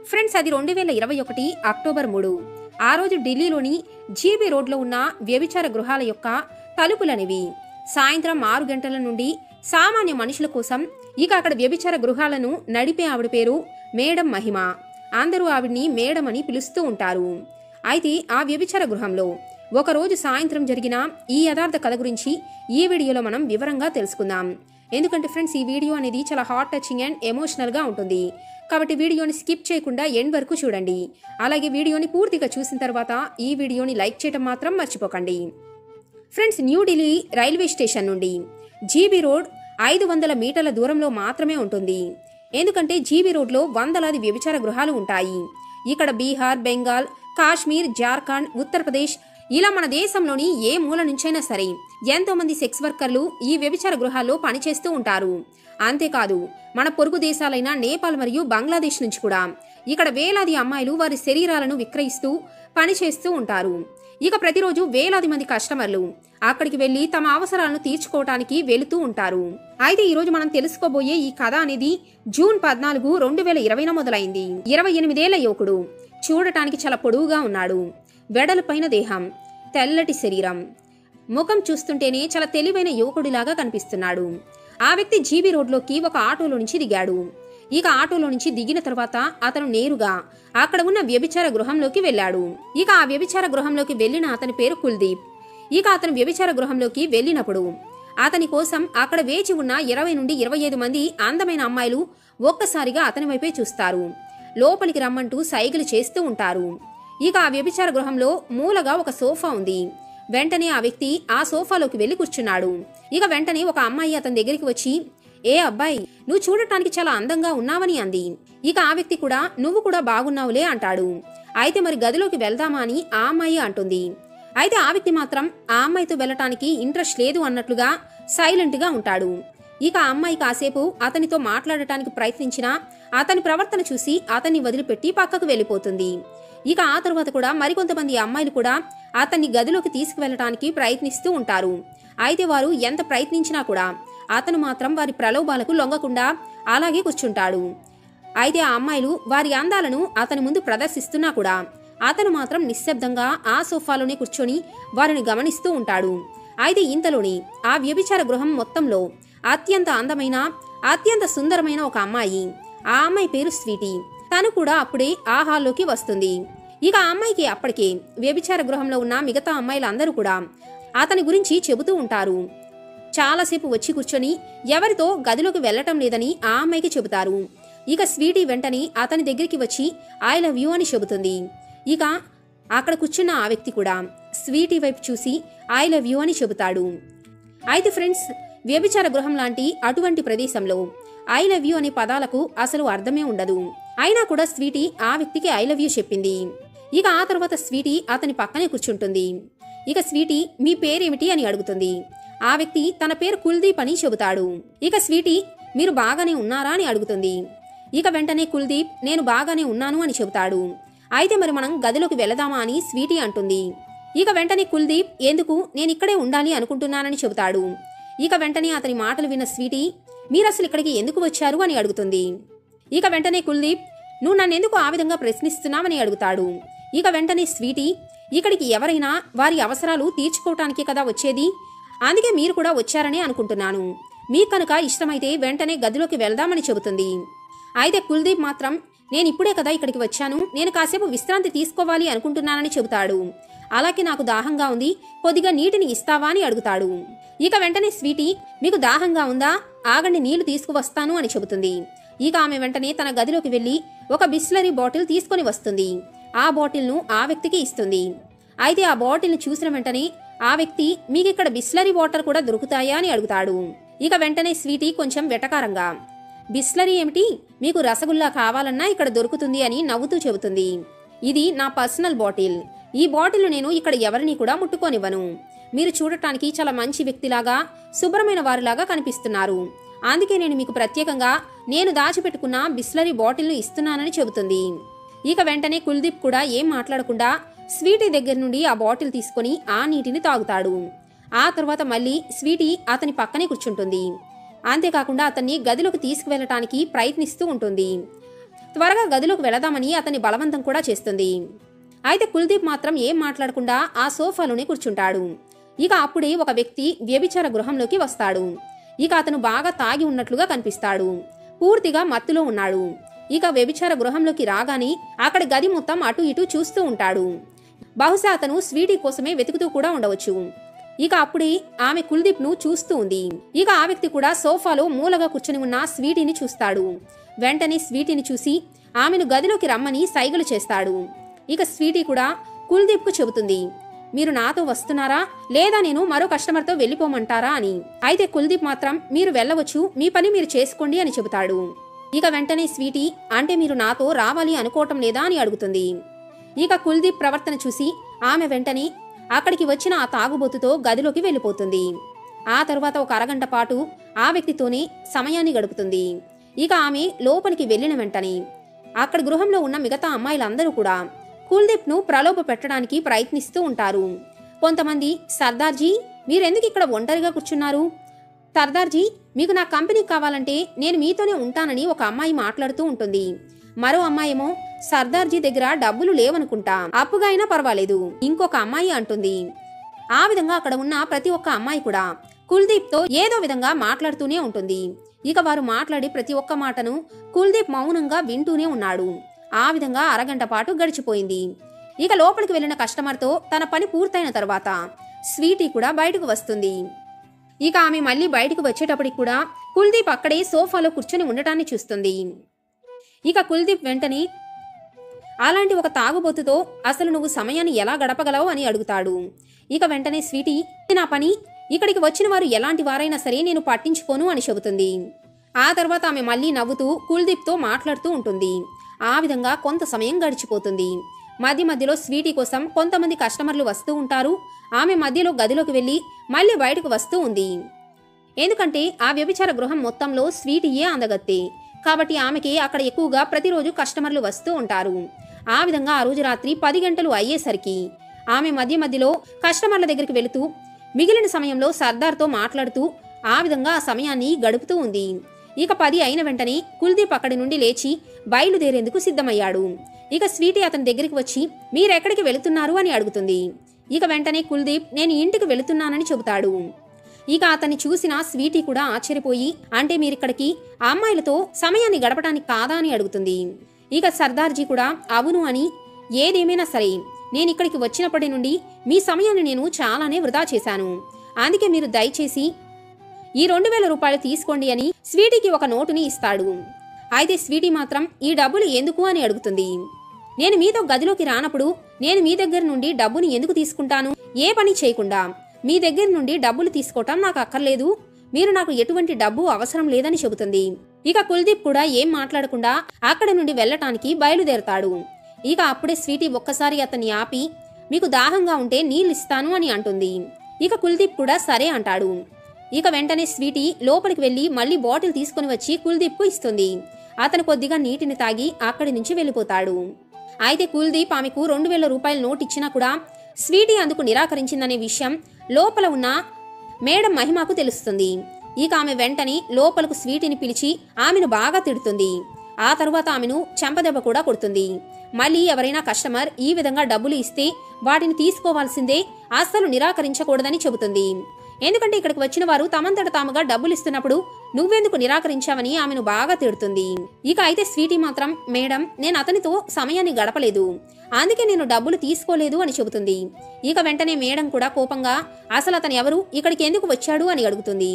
Friends, అది 2021 October 3. ఆ రోజు ఢిల్లీలోని జీబీ రోడ్లో ఉన్న వ్యభిచార గృహాల యొక్క తలుపులనేవి సాయంత్రం 6 గంటల నుండి సామాన్య మనుషుల కోసం అక్కడ వ్యభిచార గృహాలను నడిపే ఆవిడ పేరు మేడం మహిమ. అందరూ ఆవిడ్ని మేడం అని పిలుస్తూ ఉంటారు. అయితే ఆ వ్యభిచార గృహంలో ఒకరోజు సాయంత్రం జరిగిన ఈ యథార్థ కథ గురించి ఈ వీడియోలో మనం వివరంగా తెలుసుకుందాం. ఎందుకంటే ఫ్రెండ్స్, ఈ వీడియో అనేది చాలా హార్ట్ టచింగ్ అండ్ ఎమోషనల్గా ఉంటుంది. కాబట్టి వీడియోని స్కిప్ చేయకుండా ఎండ్ వరకు చూడండి. అలాగే వీడియోని పూర్తిగా చూసిన తర్వాత ఈ వీడియోని లైక్ చేయడం మాత్రం మర్చిపోకండి. ఫ్రెండ్స్, న్యూఢిల్లీ రైల్వే స్టేషన్ నుండి జీబీ రోడ్ 500 మీటర్ల దూరంలో మాత్రమే ఉంటుంది. ఎందుకంటే జీబీ రోడ్లో వందలాది వ్యభిచార గృహాలు ఉంటాయి. ఇక్కడ బీహార్, బెంగాల్, కాశ్మీర్, జార్ఖండ్, ఉత్తరప్రదేశ్ ఇలా మన దేశంలోని ఏ మూల నుంచైనా సరే ఎంతో మంది సెక్స్ వర్కర్లు ఈ వ్యభిచార గృహాల్లో పనిచేస్తూ ఉంటారు. అంతేకాదు మన పొరుగు దేశాలైన నేపాల్ మరియు బంగ్లాదేశ్ నుంచి కూడా ఇక్కడ వేలాది అమ్మాయిలు వారి శరీరాలను విక్రయిస్తూ పనిచేస్తూ ఉంటారు. ప్రతిరోజు వేలాది మంది కస్టమర్లు అక్కడికి వెళ్లి తమ అవసరాలను తీర్చుకోవటానికి వెళుతూ ఉంటారు. అయితే ఈ రోజు మనం తెలుసుకోబోయే ఈ కథ అనేది జూన్ 14, 2020 మొదలైంది. 28 ఏళ్ల యువకుడు చూడటానికి చాలా పొడవుగా ఉన్నాడు. వెడల్పైన దేహం, తెల్లటి శరీరం, ముఖం చూస్తుంటేనే చాలా తెలివైన యువకుడిలాగా కనిపిస్తున్నాడు. ఆ వ్యక్తి జీబీ రోడ్లోకి ఒక ఆటోలో నుంచి దిగాడు. ఆటోలో నుంచి దిగిన తర్వాత అతను నేరుగా అక్కడ ఉన్న వ్యభిచార గృహంలోకి వెళ్ళాడు. ఆ వ్యభిచార గృహంలోకి వెళ్లిన అతని పేరు కుల్దీప్. అతను వ్యభిచార గృహంలోకి వెళ్ళినప్పుడు అతని కోసం అక్కడ వేచి ఉన్న 20 నుండి 25 మంది అందమైన అమ్మాయిలు ఒక్కసారిగా అతని వైపే చూస్తారు. లోపలికి రమ్మంటూ సైగలు చేస్తూ ఉంటారు. ఆ వ్యభిచార గృహంలో మూలగా ఒక సోఫా ఉంది. వెంటనే ఆ వ్యక్తి ఆ సోఫాలోకి వెళ్లి కూర్చున్నాడు. వెంటనే ఒక అమ్మాయి అతని దగ్గరికి వచ్చి, ఏ అబ్బాయి, నువ్వు చూడటానికి చాలా అందంగా ఉన్నావని అంది. ఆ వ్యక్తి కూడా, నువ్వు కూడా బాగున్నావులే అంటాడు. అయితే మరి గదిలోకి వెళ్దామా అని ఆ అమ్మాయి అంటుంది. అయితే ఆ వ్యక్తి మాత్రం ఆ అమ్మాయితో వెళ్ళటానికి ఇంట్రెస్ట్ లేదు అన్నట్లుగా సైలెంట్ గా ఉంటాడు. ఆ అమ్మాయి కాసేపు అతనితో మాట్లాడటానికి ప్రయత్నించినా అతని ప్రవర్తన చూసి అతన్ని వదిలిపెట్టి పక్కకు వెళ్లిపోతుంది. ఆ తర్వాత కూడా మరికొంతమంది అమ్మాయిలు కూడా అతన్ని గదిలోకి తీసుకువెళ్లటానికి ప్రయత్నిస్తూ ఉంటారు. అయితే వారు ఎంత ప్రయత్నించినా కూడా అతను మాత్రం వారి ప్రలోభాలకు లొంగకుండా అలాగే కూర్చుంటాడు. అయితే ఆ అమ్మాయిలు వారి అందాలను అతని ముందు ప్రదర్శిస్తున్నా కూడా అతను మాత్రం నిశ్శబ్దంగా ఆ సోఫాలోనే కూర్చొని వారిని గమనిస్తూ ఉంటాడు. అయితే ఇంతలోని ఆ వ్యభిచార గృహం మొత్తంలో అత్యంత అందమైన, అత్యంత సుందరమైన ఒక అమ్మాయి, ఆ అమ్మాయి పేరు స్వీటీ. తను కూడా అప్పుడే ఆ హాల్లోకి వస్తుంది. ఆ అమ్మాయికి అప్పటికే వ్యభిచార గృహంలో ఉన్న మిగతా అమ్మాయిలందరూ కూడా అతని గురించి చెబుతూ ఉంటారు. చాలాసేపు వచ్చి కూర్చొని ఎవరితో గదిలోకి వెళ్లటం లేదని ఆ అమ్మాయికి చెబుతారు. స్వీటీ వెంటనే అతని దగ్గరికి వచ్చి ఐ లవ్ యూ అని చెబుతుంది. అక్కడ కూర్చున్న ఆ వ్యక్తి కూడా స్వీటీ వైపు చూసి ఐ లవ్ యూ అని చెబుతాడు. అయితే ఫ్రెండ్స్, వ్యభిచార గృహం లాంటి అటువంటి ప్రదేశంలో ఐ లవ్ యూ అనే పదాలకు అసలు అర్థమే ఉండదు. అయినా కూడా స్వీటీ ఆ వ్యక్తికి ఐ లవ్ యూ చెప్పింది. ఆ తర్వాత స్వీటీ అతని పక్కనే కూర్చుంటుంది. స్వీటీ, మీ పేరేమిటి అని అడుగుతుంది. ఆ వ్యక్తి తన పేరు కుల్దీప్ అని చెబుతాడు. స్వీటీ, మీరు బాగానే ఉన్నారా అని అడుగుతుంది. వెంటనే కుల్దీప్, నేను బాగానే ఉన్నాను అని చెబుతాడు. అయితే మరి మనం గదిలోకి వెళదామా అని స్వీటీ అంటుంది. వెంటనే కుల్దీప్, ఎందుకు, నేను ఇక్కడే ఉండాలి అనుకుంటున్నానని చెబుతాడు. వెంటనే అతని మాటలు విన్న స్వీటీ, మీరసలు ఇక్కడికి ఎందుకు వచ్చారు అని అడుగుతుంది. వెంటనే కుల్దీప్, నువ్వు నన్నెందుకు ఆ విధంగా ప్రశ్నిస్తున్నావని అడుగుతాడు. వెంటనే స్వీటీ, ఇక్కడికి ఎవరైనా వారి అవసరాలు తీర్చుకోవటానికే కదా వచ్చేది, అందుకే మీరు కూడా వచ్చారని అనుకుంటున్నాను. మీకు కనుక ఇష్టమైతే వెంటనే గదిలోకి వెళ్దామని చెబుతుంది. అయితే కుల్దీప్ మాత్రం, నేను ఇప్పుడే కదా ఇక్కడికి వచ్చాను, నేను కాసేపు విశ్రాంతి తీసుకోవాలి అనుకుంటున్నానని చెబుతాడు. అలాగే నాకు దాహంగా ఉంది, కొద్దిగా నీటిని ఇస్తావా అని అడుగుతాడు. వెంటనే స్వీటీ, మీకు దాహంగా ఉందా, ఆగండి నీళ్లు తీసుకువస్తాను అని చెబుతుంది. ఆమె వెంటనే తన గదిలోకి వెళ్లి ఒక బిస్లరీ బాటిల్ తీసుకొని వస్తుంది. ఆ బాటిల్ను ఆ వ్యక్తికి ఇస్తుంది. అయితే ఆ బాటిల్ని చూసిన వెంటనే ఆ వ్యక్తి, మీకిక్కడ బిస్లరీ వాటర్ కూడా దొరుకుతాయా అని అడుగుతాడు. వెంటనే స్వీటీ కొంచెం వెటకారంగా, బిస్లరీ ఏమిటి, మీకు రసగుల్లా కావాలన్నా ఇక్కడ దొరుకుతుంది అని నవ్వుతూ చెబుతుంది. ఇది నా పర్సనల్ బాటిల్. ఈ బాటిల్ నేను ఇక్కడ ఎవరిని కూడా ముట్టుకోనివ్వను. మీరు చూడటానికి చాలా మంచి వ్యక్తిలాగా, శుభ్రమైన వారిలాగా కనిపిస్తున్నారు. అందుకే నేను మీకు ప్రత్యేకంగా నేను దాచిపెట్టుకున్న బిస్లరీ బాటిల్ను ఇస్తున్నానని చెబుతుంది. వెంటనే కుల్దీప్ కూడా ఏం మాట్లాడకుండా స్వీటీ దగ్గర నుండి ఆ బాటిల్ తీసుకుని ఆ నీటిని తాగుతాడు. ఆ తర్వాత మళ్ళీ స్వీటీ అతని పక్కనే కూర్చుంటుంది. అంతేకాకుండా అతన్ని గదిలోకి తీసుకువెళ్లటానికి ప్రయత్నిస్తూ ఉంటుంది. త్వరగా గదిలోకి వెళదామని అతన్ని బలవంతం కూడా చేస్తుంది. అయితే కుల్దీప్ మాత్రం ఏం మాట్లాడకుండా ఆ సోఫాలోనే కూర్చుంటాడు. ఇక అప్పుడే ఒక వ్యక్తి వ్యభిచార గృహంలోకి వస్తాడు. ఇక అతను బాగా తాగి ఉన్నట్లుగా కనిపిస్తాడు. పూర్తిగా మత్తులో ఉన్నాడు. ఇక వ్యభిచార గృహంలోకి రాగానే అక్కడ గది మొత్తం అటు ఇటు చూస్తూ ఉంటాడు. బహుశా అతను స్వీటీ కోసమే వెతుకుతూ కూడా ఉండవచ్చు. ఇక అప్పుడే ఆమె కుల్దీప్ ను చూస్తూ ఉంది. ఇక ఆ వ్యక్తి కూడా సోఫాలో మూలగా కూర్చొని ఉన్న స్వీటీని చూస్తాడు. వెంటనే స్వీటీని చూసి ఆమెను గదిలోకి రమ్మని సైగలు చేస్తాడు. ఇక స్వీటీ కూడా కుల్దీప్ కు చెబుతుంది, మీరు నాతో వస్తున్నారా లేదా నేను మరో కస్టమర్తో వెళ్ళిపోమంటారా అని. అయితే కుల్దీప్ మాత్రం మీరు వెళ్ళవచ్చు, మీ పని మీరు చేసుకోండి అని చెబుతాడు. ఇక వెంటనే స్వీటీ, అంటే మీరు నాతో రావాలి అనుకోవటం లేదా అని అడుగుతుంది. ఇక కుల్దీప్ ప్రవర్తన చూసి ఆమె వెంటనే అక్కడికి వచ్చిన ఆ తాగుబోతుతో గదిలోకి వెళ్ళిపోతుంది. ఆ తరువాత ఒక అరగంట పాటు ఆ వ్యక్తితోనే సమయాన్ని గడుపుతుంది. ఇక ఆమె లోపలికి వెళ్లిన వెంటనే అక్కడ గృహంలో ఉన్న మిగతా అమ్మాయిలందరూ కూడా కుల్దీప్ ను ప్రలోభ పెట్టడానికి ప్రయత్నిస్తూ ఉంటారు. కొంతమంది, సర్దార్జీ మీరెందుకు ఇక్కడ ఒంటరిగా కూర్చున్నారు? సర్దార్జీ మీకు నా కంపెనీ కావాలంటే నేను మీతోనే ఉంటానని ఒక అమ్మాయి మాట్లాడుతూ ఉంటుంది. మరో అమ్మాయేమో, సర్దార్జీ దగ్గర డబ్బులు లేవనుకుంటా, అప్పుగా అయినా పర్వాలేదు ఇంకొక అమ్మాయి అంటుంది. ఆ విధంగా అక్కడ ఉన్న ప్రతి ఒక్క అమ్మాయి కూడా కుల్దీప్ తో ఏదో విధంగా మాట్లాడుతూనే ఉంటుంది. ఇక వారు మాట్లాడి ప్రతి ఒక్క మాటను కుల్దీప్ మౌనంగా వింటూనే ఉన్నాడు. ఆ విధంగా అరగంట పాటు గడిచిపోయింది. ఇక లోపలికి వెళ్లిన కస్టమర్తో తన పని పూర్తయిన తర్వాత స్వీటీ కూడా బయటకు వస్తుంది. ఇక ఆమె మళ్ళీ బయటకు వచ్చేటప్పటికి కూడా కుల్దీప్ అక్కడే సోఫాలో కూర్చొని ఉండటాన్ని చూస్తుంది. ఇక కుల్దీప్ వెంటనే, అలాంటి ఒక తాగుబోతుతో అసలు నువ్వు సమయాన్ని ఎలా గడపగలవు అని అడుగుతాడు. ఇక వెంటనే స్వీటీ, నా పని, ఇక్కడికి వచ్చిన వారు ఎలాంటి వారైనా సరే నేను పట్టించుకోను అని చెబుతుంది. ఆ తర్వాత ఆమె మళ్ళీ నవ్వుతూ కుల్దీప్ తో మాట్లాడుతూ ఉంటుంది. ఆ విధంగా కొంత సమయం గడిచిపోతుంది. మధ్య మధ్యలో స్వీటీ కోసం కొంతమంది కస్టమర్లు వస్తూ ఉంటారు. ఆమె మధ్యలో గదిలోకి వెళ్లి మళ్ళీ బయటకు వస్తూ ఉంది. ఎందుకంటే ఆ వ్యభిచార గృహం మొత్తంలో స్వీటీయే అందగత్తే కాబట్టి ఆమెకి అక్కడ ఎక్కువగా ప్రతిరోజు కస్టమర్లు వస్తూ ఉంటారు. ఆ విధంగా ఆ రోజు రాత్రి 10 గంటలు అయ్యేసరికి ఆమె మధ్య మధ్యలో కస్టమర్ల దగ్గరికి వెళుతూ మిగిలిన సమయంలో సర్దార్తో మాట్లాడుతూ ఆ విధంగా ఆ సమయాన్ని గడుపుతూ ఉంది. ఇక 10 అయిన వెంటనే కుల్దీప్ అక్కడి నుండి లేచి బయలుదేరేందుకు సిద్ధమయ్యాడు. ఇక స్వీటీ అతని దగ్గరికి వచ్చి మీరెక్కడికి వెళుతున్నారు అని అడుగుతుంది. ఇక వెంటనే కుల్దీప్ నేను ఇంటికి వెళుతున్నానని చెబుతాడు. ఇక అతన్ని చూసిన స్వీటీ కూడా ఆశ్చర్యపోయి, అంటే మీరిక్కడికి ఆ అమ్మాయిలతో సమయాన్ని గడపడానికి కాదా అని అడుగుతుంది. ఇక సర్దార్జీ కూడా అవును అని, ఏదేమైనా సరే నేనిక్కడికి వచ్చినప్పటి నుండి మీ సమయాన్ని నేను చాలానే వృధా చేశాను, అందుకే మీరు దయచేసి ఈ 2000 రూపాయలు తీసుకోండి అని స్వీటీకి ఒక నోటుని ఇస్తాడు. అయితే స్వీటీ మాత్రం ఈ డబ్బులు ఎందుకు అని అడుగుతుంది. నేను మీతో గదిలోకి రానప్పుడు నేను మీ దగ్గర నుండి డబ్బుని ఎందుకు తీసుకుంటాను? ఏ పని చేయకుండా మీ దగ్గర నుండి డబ్బులు తీసుకోవటం నాకు అక్కర్లేదు, మీరు నాకు ఎటువంటి డబ్బు అవసరం లేదని చెబుతుంది. ఇక కుల్దీప్ కూడా ఏం మాట్లాడకుండా అక్కడి నుండి వెళ్లటానికి బయలుదేరతాడు. ఇక అప్పుడే స్వీటీ ఒక్కసారి అతన్ని ఆపి మీకు దాహంగా ఉంటే నీళ్ళిస్తాను అని అంటుంది. ఇక కుల్దీప్ కూడా సరే అంటాడు. ఇక వెంటనే స్వీటీ లోపలికి వెళ్లి మళ్లీ బాటిల్ తీసుకుని వచ్చి కుల్దీప్ కు ఇస్తుంది. అతను కొద్దిగా నీటిని తాగి అక్కడి నుంచి వెళ్లిపోతాడు. అయితే కుల్దీప్ ఆమెకు 2000 రూపాయల నోట్ ఇచ్చినా కూడా స్వీటీ అందుకు నిరాకరించిందనే విషయం లోపల ఉన్న మేడం మహిమకు తెలుస్తుంది. ఇక ఆమె వెంటనే లోపలకు స్వీటీని పిలిచి ఆమెను బాగా తిడుతుంది. ఆ తరువాత ఆమెను చెంపదెబ్బ కూడా కొడుతుంది. మళ్ళీ ఎవరైనా కస్టమర్ ఈ విధంగా డబ్బులు ఇస్తే వాటిని తీసుకోవాల్సిందే, అస్సలు నిరాకరించకూడదని చెబుతుంది. ఎందుకంటే ఇక్కడికి వచ్చిన వారు తమంతట తాముగా డబ్బులు ఇస్తున్నప్పుడు నువ్వెందుకు నిరాకరించావని ఆమెను బాగా తిడుతుంది. ఇక అయితే స్వీటీ మాత్రం మేడం నేను అతనితో సమయాన్ని గడపలేదు, అందుకే నేను డబ్బులు తీసుకోలేదు అని చెబుతుంది. ఇక వెంటనే మేడం కూడా కోపంగా అసలు అతను ఎవరు, ఇక్కడికి ఎందుకు వచ్చాడు అని అడుగుతుంది.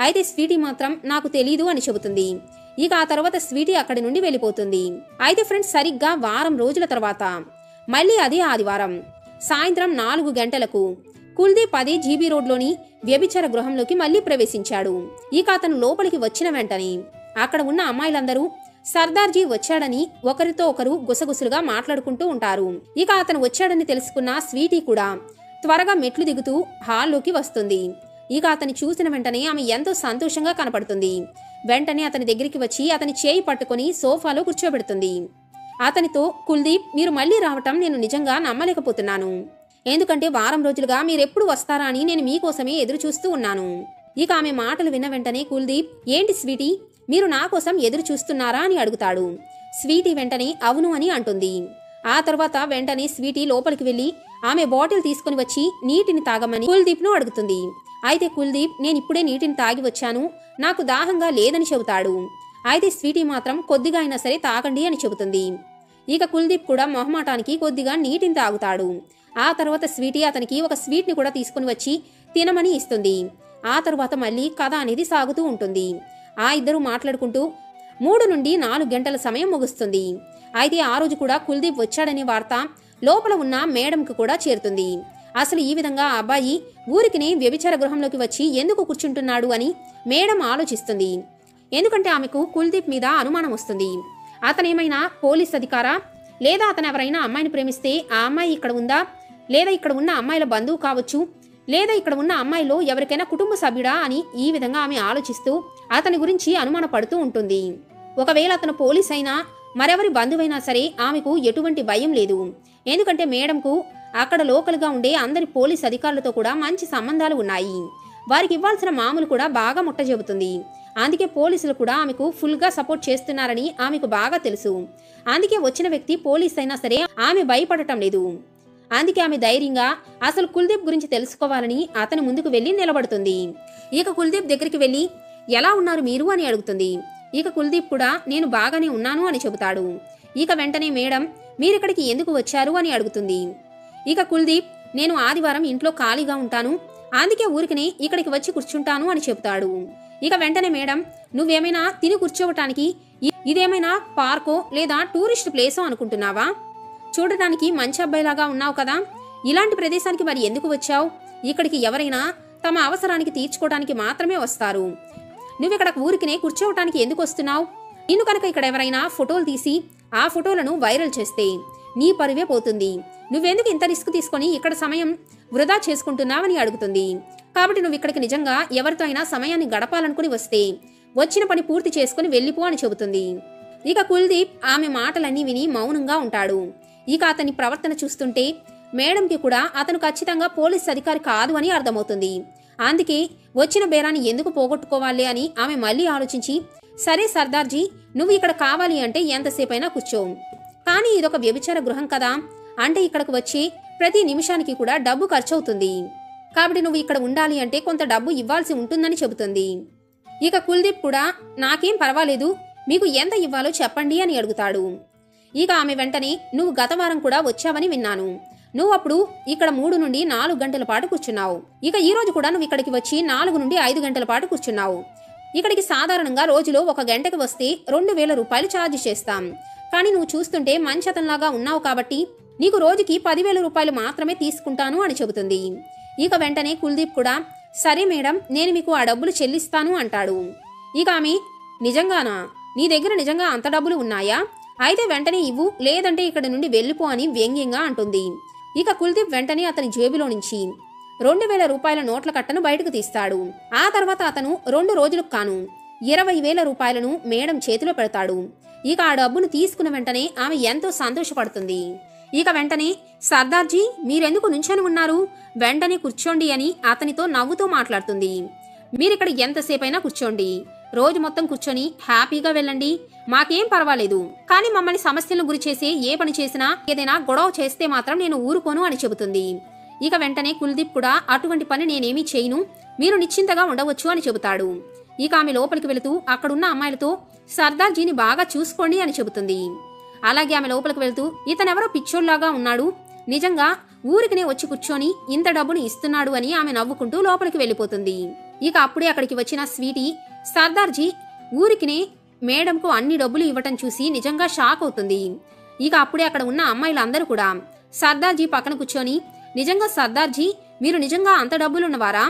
అయితే స్వీటీ మాత్రం నాకు తెలీదు అని చెబుతుంది. ఇక ఆ తర్వాత స్వీటీ అక్కడి నుండి వెళ్ళిపోతుంది. అయితే ఫ్రెండ్స్ సరిగ్గా వారం రోజుల తర్వాత మళ్ళీ అదే ఆదివారం సాయంత్రం 4 గంటలకు కుల్దీప్ అదే జీబీ రోడ్లోని వ్యభిచార గృహంలోకి మళ్లీ ప్రవేశించాడు. ఇక అతను లోపలికి వచ్చిన వెంటనే అక్కడ ఉన్న అమ్మాయిలందరూ సర్దార్జీ వచ్చాడని ఒకరితో ఒకరు గుసగుసలుగా మాట్లాడుకుంటూ ఉంటారు. ఇక అతను వచ్చాడని తెలుసుకున్న స్వీటీ కూడా త్వరగా మెట్లు దిగుతూ హాల్లోకి వస్తుంది. ఇక అతని చూసిన వెంటనే ఆమె ఎంతో సంతోషంగా కనపడుతుంది. వెంటనే అతని దగ్గరికి వచ్చి అతని చేయి పట్టుకుని సోఫాలో కూర్చోబెడుతుంది. అతనితో కుల్దీప్ మీరు మళ్లీ రావటం నేను నిజంగా నమ్మలేకపోతున్నాను, ఎందుకంటే వారం రోజులుగా మీరెప్పుడు వస్తారా అని నేను మీకోసమే ఎదురు చూస్తూ ఉన్నాను. ఇక ఆమె మాటలు విన్న వెంటనే కుల్దీప్ ఏంటి స్వీటీ మీరు నా కోసం ఎదురు చూస్తున్నారా అని అడుగుతాడు. స్వీటీ వెంటనే అవును అని అంటుంది. ఆ తర్వాత వెంటనే స్వీటీ లోపలికి వెళ్లి ఆమె బాటిల్ తీసుకుని వచ్చి నీటిని తాగమని కుల్దీప్ను అడుగుతుంది. అయితే కుల్దీప్ నేనిప్పుడే నీటిని తాగి వచ్చాను, నాకు దాహంగా లేదని చెబుతాడు. అయితే స్వీటీ మాత్రం కొద్దిగా అయినా సరే తాగండి అని చెబుతుంది. ఇక కుల్దీప్ కూడా మొహమాటానికి కొద్దిగా నీటిని తాగుతాడు. ఆ తర్వాత స్వీటీ అతనికి ఒక స్వీట్ని కూడా తీసుకుని వచ్చి తినమని ఇస్తుంది. ఆ తర్వాత మళ్ళీ కథ అనేది సాగుతూ ఉంటుంది. ఆ ఇద్దరు మాట్లాడుకుంటూ 3 నుండి 4 గంటల సమయం ముగుస్తుంది. అయితే ఆ రోజు కూడా కుల్దీప్ వచ్చాడనే వార్త లోపల ఉన్న మేడంకు కూడా చేరుతుంది. అసలు ఈ విధంగా ఆ అబ్బాయి ఊరికినే వ్యభిచార గృహంలోకి వచ్చి ఎందుకు కూర్చుంటున్నాడు అని మేడం ఆలోచిస్తుంది. ఎందుకంటే ఆమెకు కుల్దీప్ మీద అనుమానం వస్తుంది. అతనేమైనా పోలీస్ అధికారా, లేదా అతను ఎవరైనా అమ్మాయిని ప్రేమిస్తే ఆ అమ్మాయి ఇక్కడ ఉందా, లేదా ఇక్కడ ఉన్న అమ్మాయిల బంధువు కావచ్చు, లేదా ఇక్కడ ఉన్న అమ్మాయిలో ఎవరికైనా కుటుంబ సభ్యుడా అని ఈ విధంగా ఆమె ఆలోచిస్తూ అతని గురించి అనుమానపడుతూ ఉంటుంది. ఒకవేళ అతను పోలీస్ అయినా మరెవరి బంధువైనా సరే ఆమెకు ఎటువంటి భయం లేదు. ఎందుకంటే మేడంకు అక్కడ లోకల్గా ఉండే అందరి పోలీస్ అధికారులతో కూడా మంచి సంబంధాలు ఉన్నాయి. వారికి ఇవ్వాల్సిన మామూలు కూడా బాగా ముట్టజెబుతుంది. అందుకే పోలీసులు కూడా ఆమెకు ఫుల్గా సపోర్ట్ చేస్తున్నారని ఆమెకు బాగా తెలుసు. అందుకే వచ్చిన వ్యక్తి పోలీస్ అయినా సరే ఆమె భయపడటం లేదు. అందుకే ఆమె ధైర్యంగా అసలు కుల్దీప్ గురించి తెలుసుకోవాలని అతని ముందుకు వెళ్లి నిలబడుతుంది. ఇక కుల్దీప్ దగ్గరికి వెళ్లి ఎలా ఉన్నారు మీరు అని అడుగుతుంది. ఇక కుల్దీప్ కూడా నేను బాగానే ఉన్నాను అని చెబుతాడు. ఇక వెంటనే మేడం మీరిక్కడికి ఎందుకు వచ్చారు అని అడుగుతుంది. ఇక కుల్దీప్ నేను ఆదివారం ఇంట్లో ఖాళీగా ఉంటాను, అందుకే ఊరికినే ఇక్కడికి వచ్చి కూర్చుంటాను అని చెబుతాడు. ఇక వెంటనే మేడం నువ్వేమైనా తిని కూర్చోవటానికి ఇదేమైనా పార్కో లేదా టూరిస్ట్ ప్లేసో అనుకుంటున్నావా? చూడటానికి మంచి అబ్బాయిలాగా ఉన్నావు కదా, ఇలాంటి ప్రదేశానికి మరి ఎందుకు వచ్చావు? ఇక్కడికి ఎవరైనా తమ అవసరానికి తీర్చుకోవడానికి మాత్రమే వస్తారు. నువ్విక్కడ ఊరికినే కూర్చోవటానికి ఎందుకు వస్తున్నావు? నిన్ను కనుక ఇక్కడ ఎవరైనా ఫోటోలు తీసి ఆ ఫోటోలను వైరల్ చేస్తే నీ పరువే పోతుంది. నువ్వెందుకు ఇంత రిస్క్ తీసుకొని ఇక్కడ సమయం వృధా చేసుకుంటున్నావని అడుగుతుంది. కాబట్టి నువ్వు ఇక్కడికి నిజంగా ఎవరితో అయినా సమయాన్ని గడపాలనుకుని వస్తే వచ్చిన పని పూర్తి చేసుకుని వెళ్ళిపో అని చెబుతుంది. ఇక కుల్దీప్ ఆమె మాటలన్నీ విని మౌనంగా ఉంటాడు. ఇక అతని ప్రవర్తన చూస్తుంటే మేడంకి కూడా అతను ఖచ్చితంగా పోలీస్ అధికారి కాదు అని అర్థమవుతుంది. అందుకే వచ్చిన బేరాన్ని ఎందుకు పోగొట్టుకోవాలి అని ఆమె మళ్ళీ ఆలోచించి సరే సర్దార్జీ నువ్వు ఇక్కడ కావాలి అంటే ఎంతసేపైనా కూర్చో, కానీ ఇదొక వ్యభిచార గృహం కదా, అంటే ఇక్కడకు వచ్చి ప్రతి నిమిషానికి కూడా డబ్బు ఖర్చవుతుంది, కాబట్టి నువ్వు ఇక్కడ ఉండాలి అంటే కొంత డబ్బు ఇవ్వాల్సి ఉంటుందని చెబుతుంది. ఇక కుల్దీప్ కూడా నాకేం పర్వాలేదు, మీకు ఎంత ఇవ్వాలో చెప్పండి అని అడుగుతాడు. ఇక ఆమె వెంటనే నువ్వు గత వారం కూడా వచ్చావని విన్నాను, నువ్వు అప్పుడు ఇక్కడ 3 నుండి 4 గంటల పాటు కూర్చున్నావు. ఇక ఈ రోజు కూడా నువ్వు ఇక్కడికి వచ్చి 4 నుండి 5 గంటల పాటు కూర్చున్నావు. ఇక్కడికి సాధారణంగా రోజులో 1 గంటకి వస్తే 2000 రూపాయలు ఛార్జ్ చేస్తాం, కానీ నువ్వు చూస్తుంటే మంచతన్లాగా ఉన్నావు కాబట్టి నీకు రోజుకి 10,000 రూపాయలు మాత్రమే తీసుకుంటాను అని చెబుతుంది. ఇక వెంటనే కుల్దీప్ కూడా సరే మేడం నేను మీకు ఆ డబ్బులు చెల్లిస్తాను అంటాడు. ఇక ఆమె నిజంగానా, నీ దగ్గర నిజంగా అంత డబ్బులు ఉన్నాయా? అయితే వెంటనే ఇవ్వు, లేదంటే ఇక్కడ నుండి వెళ్ళిపో అని వ్యంగ్యంగా అంటుంది. ఇక కుల్దీప్ వెంటనే అతని జేబులో నుంచి 2,000 రూపాయల నోట్ల కట్టను బయటకు తీస్తాడు. ఆ తర్వాత అతను 2 రోజులకు కాను 20,000 రూపాయలను మేడం చేతిలో పెడతాడు. ఇక ఆ డబ్బును తీసుకున్న వెంటనే ఆమె ఎంతో సంతోషపడుతుంది. ఇక వెంటనే సర్దార్జీ మీరెందుకు నుంచొని ఉన్నారు, వెంటనే కూర్చోండి అని అతనితో నవ్వుతూ మాట్లాడుతుంది. మీరిక్కడ ఎంతసేపైనా కూర్చోండి, రోజు మొత్తం కూర్చొని హ్యాపీగా వెళ్ళండి, మాకేం పర్వాలేదు, కానీ మమ్మల్ని సమస్యలను గురి చేసే ఏ పని చేసినా ఏదైనా గొడవ చేస్తే మాత్రం నేను ఊరుకోను అని చెబుతుంది. ఇక వెంటనే కుల్దీప్ కూడా అటువంటి పని నేనేమీ చేయను, మీరు నిశ్చింతగా ఉండవచ్చు అని చెబుతాడు. ఇక ఆమె లోపలికి వెళుతూ అక్కడున్న అమ్మాయిలతో సర్దార్జీని బాగా చూసుకోండి అని చెబుతుంది. అలాగే ఆమె లోపలికి వెళుతూ ఇతనెవరో పిచ్చోళ్లాగా ఉన్నాడు, నిజంగా ఊరికినే వచ్చి కూర్చొని ఇంత డబ్బును ఇస్తున్నాడు అని ఆమె నవ్వుకుంటూ లోపలికి వెళ్ళిపోతుంది. ఇక అప్పుడే అక్కడికి వచ్చిన స్వీటీ సర్దార్జీ ఊరికినే మేడంకు అన్ని డబ్బులు ఇవ్వటం చూసి నిజంగా షాక్ అవుతుంది. ఇక అప్పుడే అక్కడ ఉన్న అమ్మాయిలందరూ కూడా సర్దార్జీ పక్కన కూర్చొని నిజంగా సర్దార్జీ మీరు నిజంగా అంత డబ్బులున్నవారా,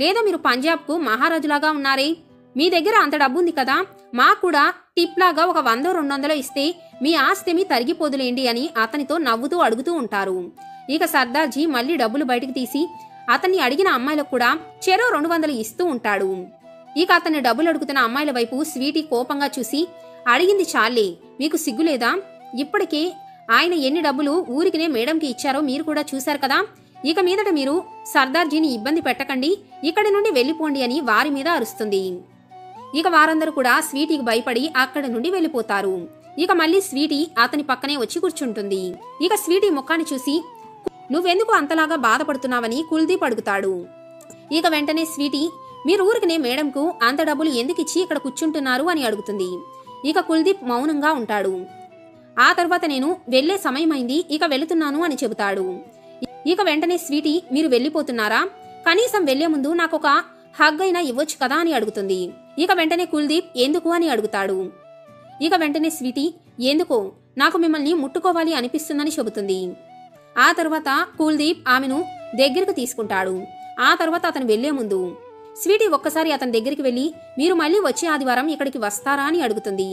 లేదా మీరు పంజాబ్కు మహారాజులాగా ఉన్నారే, మీ దగ్గర అంత డబ్బు ఉంది కదా, మాకు కూడా టిప్ లాగా ఒక 100-200 ఇస్తే మీ ఆస్తిమి తరిగిపోదులేండి అని అతనితో నవ్వుతూ అడుగుతూ ఉంటారు. ఇక సర్దార్జీ మళ్ళీ డబ్బులు బయటకు తీసి అతన్ని అడిగిన అమ్మాయిలకు కూడా చెరో 200 ఇస్తూ ఉంటాడు. ఇక అతన్ని డబ్బులు అడుగుతున్న అమ్మాయిల వైపు స్వీటీ కోపంగా చూసి అడిగింది చాలే, మీకు సిగ్గులేదా, ఇప్పటికే ఆయన ఎన్ని డబ్బులు ఊరికినే మేడంకి ఇచ్చారో మీరు కూడా చూశారు కదా, ఇక మీదట మీరు సర్దార్జీని ఇబ్బంది పెట్టకండి, ఇక్కడి నుండి వెళ్ళిపోండి అని వారి మీద అరుస్తుంది. ఇక వారందరూ కూడా స్వీటీకి భయపడి అక్కడి నుండి వెళ్ళిపోతారు. ఇక మళ్ళీ స్వీటీ అతని పక్కనే వచ్చి కూర్చుంటుంది. ఇక స్వీటీ ముఖాన్ని చూసి నువ్వెందుకు అంతలాగా బాధపడుతున్నావని కుల్దీప్ అడుగుతాడు. ఇక వెంటనే స్వీటీ మీరు ఊరికనే మేడంకు అంత డబ్బులు ఎందుకిచ్చి ఇక్కడ కూర్చుంటున్నారు అని అడుగుతుంది. ఇక కుల్దీప్ మౌనంగా ఉంటాడు. ఆ తర్వాత నేను వెళ్లే సమయమైంది, ఇక వెళుతున్నాను అని చెబుతాడు. ఇక వెంటనే స్వీటీ మీరు వెళ్ళిపోతున్నారా, కనీసం వెళ్లే ముందు నాకొక హగ్ అయినా ఇవ్వచ్చు కదా అని అడుగుతుంది. ఇక వెంటనే కుల్దీప్ ఎందుకు అని అడుగుతాడు. ఇక వెంటనే స్వీటీ ఎందుకో నాకు మిమ్మల్ని ముట్టుకోవాలి అనిపిస్తుందని చెబుతుంది. ఆ తర్వాత కుల్దీప్ ఆమెను దగ్గరకు తీసుకుంటాడు. ఆ తర్వాత అతను వెళ్లే ముందు స్వీటీ ఒక్కసారి అతని దగ్గరికి వెళ్లి మీరు మళ్ళీ వచ్చే ఆదివారం ఇక్కడికి వస్తారా అని అడుగుతుంది.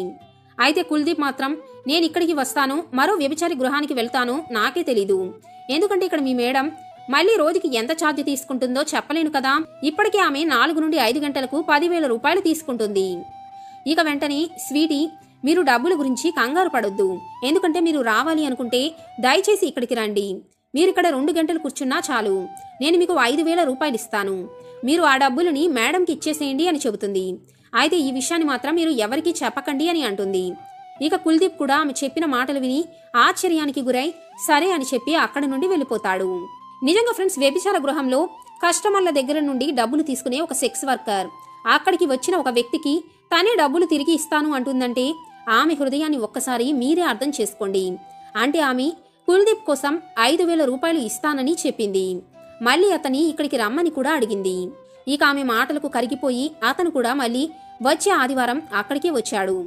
అయితే కుల్దీప్ మాత్రం నేను ఇక్కడికి వస్తాను, మరో వ్యభిచారి గృహానికి వెళ్తాను నాకే తెలీదు, ఎందుకంటే ఇక్కడ మీ మేడం మళ్ళీ రోజుకి ఎంత ఛార్జ్ తీసుకుంటుందో చెప్పలేను కదా, ఇప్పటికే ఆమె 4 నుండి 5 గంటలకు 10,000 రూపాయలు తీసుకుంటుంది. ఇక వెంటనే స్వీటీ మీరు డబ్బుల గురించి కంగారు పడొద్దు, ఎందుకంటే మీరు రావాలి అనుకుంటే దయచేసి ఇక్కడికి రండి, మీరిక్కడ 2 గంటలు కూర్చున్నా చాలు, నేను మీకు 5,000 రూపాయలు ఇస్తాను, మీరు ఆ డబ్బులని మేడంకి ఇచ్చేసేయండి అని చెబుతుంది. అయితే ఈ విషయాన్ని మాత్రం మీరు ఎవరికీ చెప్పకండి అని అంటుంది. ఇక కుల్దీప్ కూడా ఆమె చెప్పిన మాటలు విని ఆశ్చర్యానికి గురై సరే అని చెప్పి అక్కడి నుండి వెళ్ళిపోతాడు. నిజంగా ఫ్రెండ్స్, వ్యభిచార గృహంలో కస్టమర్ల దగ్గర నుండి డబ్బులు తీసుకునే ఒక సెక్స్ వర్కర్ అక్కడికి వచ్చిన ఒక వ్యక్తికి తనే డబ్బులు తిరిగి ఇస్తాను అంటుందంటే ఆమె హృదయాన్ని ఒక్కసారి మీరే అర్థం చేసుకోండి. అంటే ఆమె కుల్దీప్ కోసం 5,000 రూపాయలు ఇస్తానని చెప్పింది, మళ్ళీ అతని ఇక్కడికి రమ్మని కూడా అడిగింది. ఇక ఆమె మాటలకు కరిగిపోయి అతను కూడా మళ్ళీ వచ్చే ఆదివారం అక్కడికే వచ్చాడు.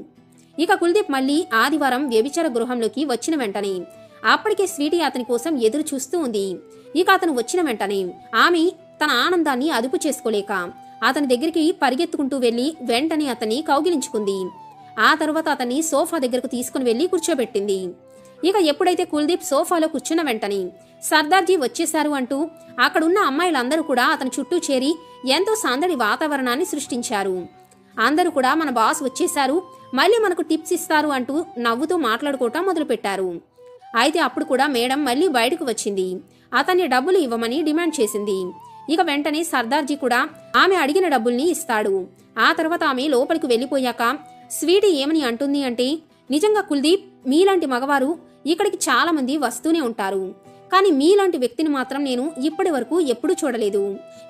ఇక కుల్దీప్ మళ్ళీ ఆదివారం వ్యభిచార గృహంలోకి వచ్చిన వెంటనే అప్పటికే స్వీటీ అతని కోసం ఎదురు చూస్తూ ఉంది. ఇక అతను వచ్చిన వెంటనే ఆమె తన ఆనందాన్ని అదుపు చేసుకోలేక అతని దగ్గరికి పరిగెత్తుకుంటూ వెళ్లి వెంటనే అతన్ని కౌగిలించుకుంది. ఆ తర్వాత అతన్ని సోఫా దగ్గరకు తీసుకుని వెళ్లి కూర్చోబెట్టింది. ఇక ఎప్పుడైతే కుల్దీప్ సోఫాలో కూర్చున్న వెంటనే సర్దార్జీ వచ్చేశారు అంటూ అక్కడున్న అమ్మాయిలందరూ కూడా అతని చుట్టూ చేరి ఎంతో సందడి వాతావరణాన్ని సృష్టించారు. అందరూ కూడా మన బాస్ వచ్చేశారు, మళ్ళీ మనకు టిప్స్ ఇస్తారు అంటూ నవ్వుతూ మాట్లాడుకోవటం మొదలుపెట్టారు. అయితే అప్పుడు కూడా మేడం మళ్ళీ బయటకు వచ్చింది, అతన్ని డబ్బులు ఇవ్వమని డిమాండ్ చేసింది. ఇక వెంటనే సర్దార్జీ కూడా ఆమె అడిగిన డబ్బుల్ని ఇస్తాడు. ఆ తర్వాత ఆమె లోపలికి వెళ్లిపోయాక స్వీటీ ఏమని అంటుంది అంటే నిజంగా కుల్దీప్, మీలాంటి మగవారు ఇక్కడికి చాలా మంది వస్తూనే ఉంటారు, కానీ మీలాంటి వ్యక్తిని మాత్రం నేను ఇప్పటి వరకు ఎప్పుడూ చూడలేదు.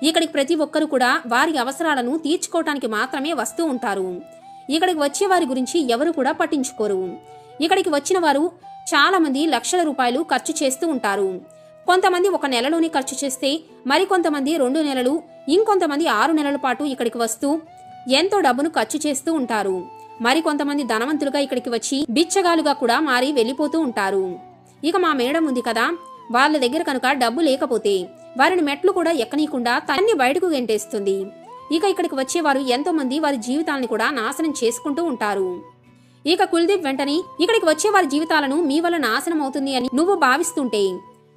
ఇక్కడికి ప్రతి ఒక్కరు కూడా వారి అవసరాలను తీర్చుకోవటానికి మాత్రమే వస్తూ ఉంటారు. ఇక్కడికి వచ్చే వారి గురించి ఎవరు కూడా పట్టించుకోరు. ఇక్కడికి వచ్చిన వారు చాలా మంది లక్షల రూపాయలు ఖర్చు చేస్తూ ఉంటారు. కొంతమంది 1 నెలలోనే ఖర్చు చేస్తే మరికొంతమంది 2 నెలలు, ఇంకొంతమంది 6 నెలల పాటు ఇక్కడికి వస్తూ ఎంతో డబ్బును ఖర్చు చేస్తూ ఉంటారు. మరికొంతమంది ధనవంతులుగా ఇక్కడికి వచ్చి బిచ్చగాలుగా కూడా మారి వెళ్లిపోతూ ఉంటారు. ఇక మా మేడం ఉంది కదా, వాళ్ళ దగ్గర కనుక డబ్బు లేకపోతే వారిని మెట్లు కూడా ఎక్కనీయకుండా తన్ని బయటకు గెంటేస్తుంది. ఇక ఇక్కడికి వచ్చేవారు ఎంతో మంది వారి జీవితాలను కూడా నాశనం చేసుకుంటూ ఉంటారు. ఇక కుల్దీప్ వెంటనే ఇక్కడికి వచ్చే వారి జీవితాలను మీ వల్ల నాశనం అవుతుంది అని నువ్వు భావిస్తుంటే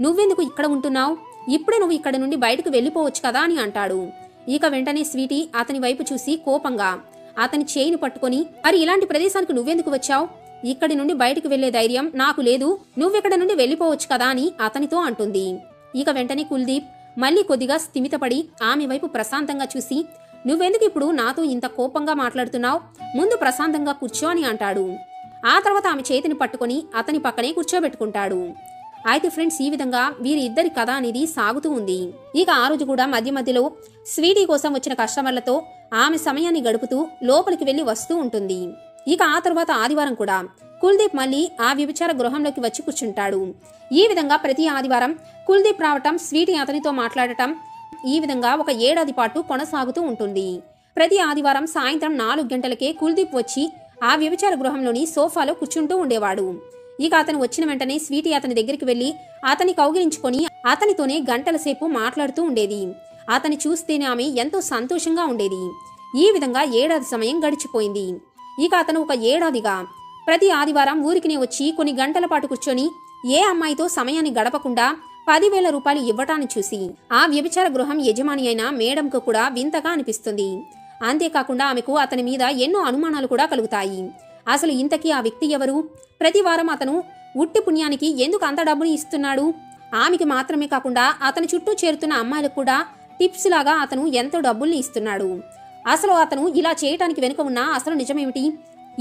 నువ్వెందుకు ఇక్కడ ఉంటున్నావు, ఇప్పుడే నువ్వు ఇక్కడ నుండి బయటకు వెళ్లిపోవచ్చు కదా అని అంటాడు. ఇక వెంటనే స్వీటీ అతని వైపు చూసి కోపంగా అతని చేయిని పట్టుకొని మరి ఇలాంటి ప్రదేశానికి నువ్వెందుకు వచ్చావు, ఇక్కడి నుండి బయటకు వెళ్లే ధైర్యం నాకు లేదు, నువ్వెక్కడ నుండి వెళ్లిపోవచ్చు కదా అని అతనితో అంటుంది. ఇక వెంటనే కుల్దీప్ మళ్ళీ కొద్దిగా స్థిమితపడి ఆమె వైపు ప్రశాంతంగా చూసి నువ్వెందుకు ఇప్పుడు నాతో ఇంత కోపంగా మాట్లాడుతున్నావు, ముందు ప్రశాంతంగా కూర్చో అని అంటాడు. ఆ తర్వాత ఆమె చేతిని పట్టుకొని అతని పక్కనే కూర్చోబెట్టుకుంటాడు. అయితే ఫ్రెండ్స్, ఈ విధంగా వీరి ఇద్దరి కథ అనేది సాగుతూ ఉంది. ఇక ఆ రోజు కూడా మధ్య మధ్యలో స్వీటీ కోసం వచ్చిన కస్టమర్లతో ఆమె సమయాన్ని గడుపుతూ లోపలికి వెళ్లి వస్తూ ఉంటుంది. ఇక ఆ తర్వాత ఆదివారం కూడా కుల్దీప్ మళ్ళీ ఆ వ్యభిచార గృహంలోకి వచ్చి కూర్చుంటాడు. ఈ విధంగా ప్రతి ఆదివారం కుల్దీప్ రావటం, స్వీటీ అతనితో మాట్లాడటం, ఈ విధంగా ఒక 1 ఏడాది పాటు కొనసాగుతూ ఉంటుంది. ప్రతి ఆదివారం సాయంత్రం 4 గంటలకే కుల్దీప్ వచ్చి ఆ వ్యభిచార గృహంలోని సోఫాలో కూర్చుంటూ ఉండేవాడు. ఇక అతను వచ్చిన వెంటనే స్వీటీ అతని దగ్గరికి వెళ్లి అతన్ని కౌగిలించుకొని అతనితోనే గంటల సేపు మాట్లాడుతూ ఉండేది. అతని చూస్తేనే ఆమె ఎంతో సంతోషంగా ఉండేది. ఈ విధంగా 1 ఏడాది సమయం గడిచిపోయింది. ఇక అతను ఒక 1 ఏడాదిగా ప్రతి ఆదివారం ఊరికినే వచ్చి కొన్ని గంటల పాటు కూర్చొని ఏ అమ్మాయితో సమయాన్ని గడపకుండా 10,000 రూపాయలు ఇవ్వటాన్ని చూసి ఆ వ్యభిచార గృహం యజమాని అయిన మేడంకు కూడా వింతగా అనిపిస్తుంది. అంతేకాకుండా ఆమెకు అతని మీద ఎన్నో అనుమానాలు కూడా కలుగుతాయి. అసలు ఇంతకీ ఆ వ్యక్తి ఎవరు, ప్రతి వారం అతను ఉట్టి పుణ్యానికి ఎందుకు అంత డబ్బుని ఇస్తున్నాడు, ఆమెకి మాత్రమే కాకుండా అతని చుట్టూ చేరుతున్న అమ్మాయిలకు కూడా టిప్స్ లాగా అతను ఎంతో డబ్బుల్ని ఇస్తున్నాడు, అసలు అతను ఇలా చేయటానికి వెనుక ఉన్న అసలు నిజమేమిటి,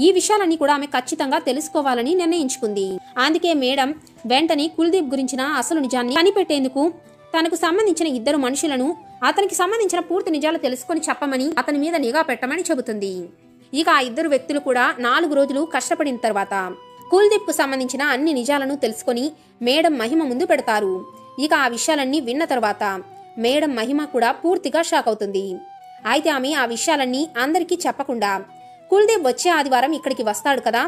ఈ విషయాలన్నీ కూడా ఆమె ఖచ్చితంగా తెలుసుకోవాలని నిర్ణయించుకుంది. అందుకే మేడం వెంటనే కుల్దీప్ గురించిన అసలు నిజాన్ని కనిపెట్టేందుకు తనకు సంబంధించిన ఇద్దరు మనుషులను అతనికి సంబంధించిన పూర్తి నిజాలు తెలుసుకొని చెప్పమని, అతని మీద నిఘా పెట్టమని చెబుతుంది. ఇక ఆ ఇద్దరు వ్యక్తులు కూడా 4 రోజులు కష్టపడిన తర్వాత కుల్దీప్ కు సంబంధించిన అన్ని నిజాలను తెలుసుకొని మేడం మహిమ ముందు పెడతారు. ఇక ఆ విషయాలన్నీ విన్న తర్వాత మేడం మహిమ కూడా పూర్తిగా షాక్ అవుతుంది. అయితే ఆమె ఆ విషయాలన్నీ అందరికీ చెప్పకుండా కుల్దీప్ వచ్చే ఆదివారం ఇక్కడికి వస్తాడు కదా,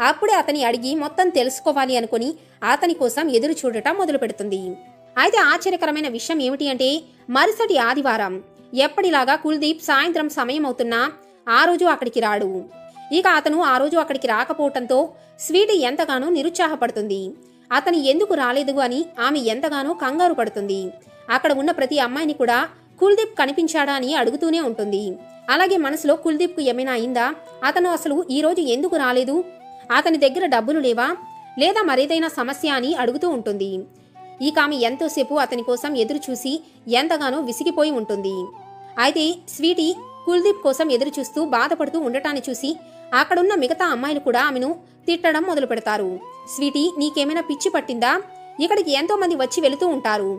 అప్పుడే అతని అడిగి మొత్తం తెలుసుకోవాలి అనుకుని అతని కోసం ఎదురు చూడటం మొదలు పెడుతుంది. అయితే ఆశ్చర్యకరమైన విషయం ఏమిటి అంటే మరుసటి ఆదివారం ఎప్పటిలాగా కుల్దీప్ సాయంత్రం సమయం అవుతున్నా ఆ రోజు అక్కడికి రాడు. ఇక అతను ఆ రోజు అక్కడికి రాకపోవటంతో స్వీటీ ఎంతగానో నిరుత్సాహపడుతుంది. అతను ఎందుకు రాలేదు అని ఆమె ఎంతగానో కంగారు పడుతుంది. అక్కడ ఉన్న ప్రతి అమ్మాయిని కూడా కుల్దీప్ కనిపించాడా అని అడుగుతూనే ఉంటుంది. అలాగే మనసులో కుల్దీప్కు ఏమైనా అయిందా, అతను అసలు ఈ రోజు ఎందుకు రాలేదు, అతని దగ్గర డబ్బులు లేవా, లేదా మరేదైనా సమస్య అని అడుగుతూ ఉంటుంది. ఇక ఆమె ఎంతోసేపు అతని కోసం ఎదురు చూసి ఎంతగానో విసిగిపోయి ఉంటుంది. అయితే స్వీటీ కుల్దీప్ కోసం ఎదురు చూస్తూ బాధపడుతూ ఉండటాన్ని చూసి అక్కడున్న మిగతా అమ్మాయిలు కూడా ఆమెను తిట్టడం మొదలు పెడతారు. స్వీటీ, నీకేమైనా పిచ్చి పట్టిందా, ఇక్కడికి ఎంతో మంది వచ్చి వెళుతూ ఉంటారు,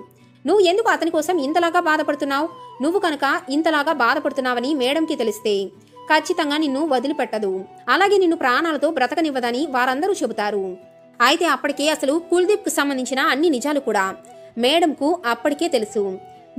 నువ్వు ఎందుకు అతని కోసం ఇంతలాగా బాధపడుతున్నావు, నువ్వు కనుక ఇంతలాగా బాధపడుతున్నావని మేడంకి తెలిస్తే ఖచ్చితంగా నిన్ను వదిలిపెట్టదు, అలాగే నిన్ను ప్రాణాలతో బ్రతకనివ్వదని వారందరూ చెబుతారు. అయితే అప్పటికే అసలు కుల్దీప్ కు సంబంధించిన అన్ని నిజాలు కూడా మేడంకు అప్పటికే తెలుసు.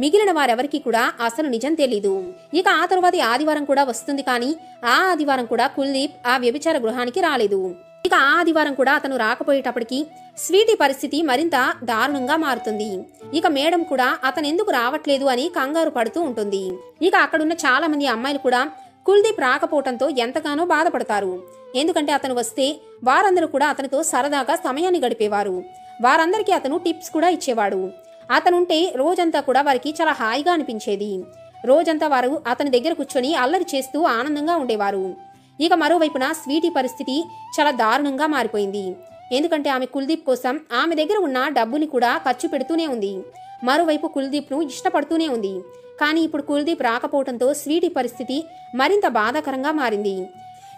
మిగిలిన వారెవరికి కూడా అసలు నిజం తెలీదు. ఇక ఆ తరువాతి ఆదివారం కూడా వస్తుంది, కానీ ఆ ఆదివారం కూడా కుల్దీప్ ఆ వ్యభిచార గృహానికి రాలేదు. ఇక ఆ ఆదివారం కూడా అతను రాకపోయేటప్పటికి స్వీటీ పరిస్థితి మరింత దారుణంగా మారుతుంది. ఇక మేడం కూడా అతనెందుకు రావట్లేదు అని కంగారు పడుతూ ఉంటుంది. ఇక అక్కడున్న చాలా మంది అమ్మాయిలు కూడా కుల్దీప్ రాకపోవటంతో ఎంతగానో బాధపడతారు. ఎందుకంటే అతను వస్తే వారందరూ కూడా అతనితో సరదాగా సమయాన్ని గడిపేవారు. వారందరికీ అతను టిప్స్ కూడా ఇచ్చేవాడు. అతనుంటే రోజంతా కూడా వారికి చాలా హాయిగా అనిపించేది. రోజంతా వారు అతని దగ్గర కూర్చొని అల్లరి చేస్తూ ఆనందంగా ఉండేవారు. ఇక మరోవైపున స్వీటీ పరిస్థితి చాలా దారుణంగా మారిపోయింది. ఎందుకంటే ఆమె కుల్దీప్ కోసం ఆమె దగ్గర ఉన్న డబ్బుని కూడా ఖర్చు పెడుతూనే ఉంది. మరోవైపు కుల్దీప్ను ఇష్టపడుతూనే ఉంది. కానీ ఇప్పుడు కుల్దీప్ రాకపోవడంతో స్వీటీ పరిస్థితి మరింత బాధాకరంగా మారింది.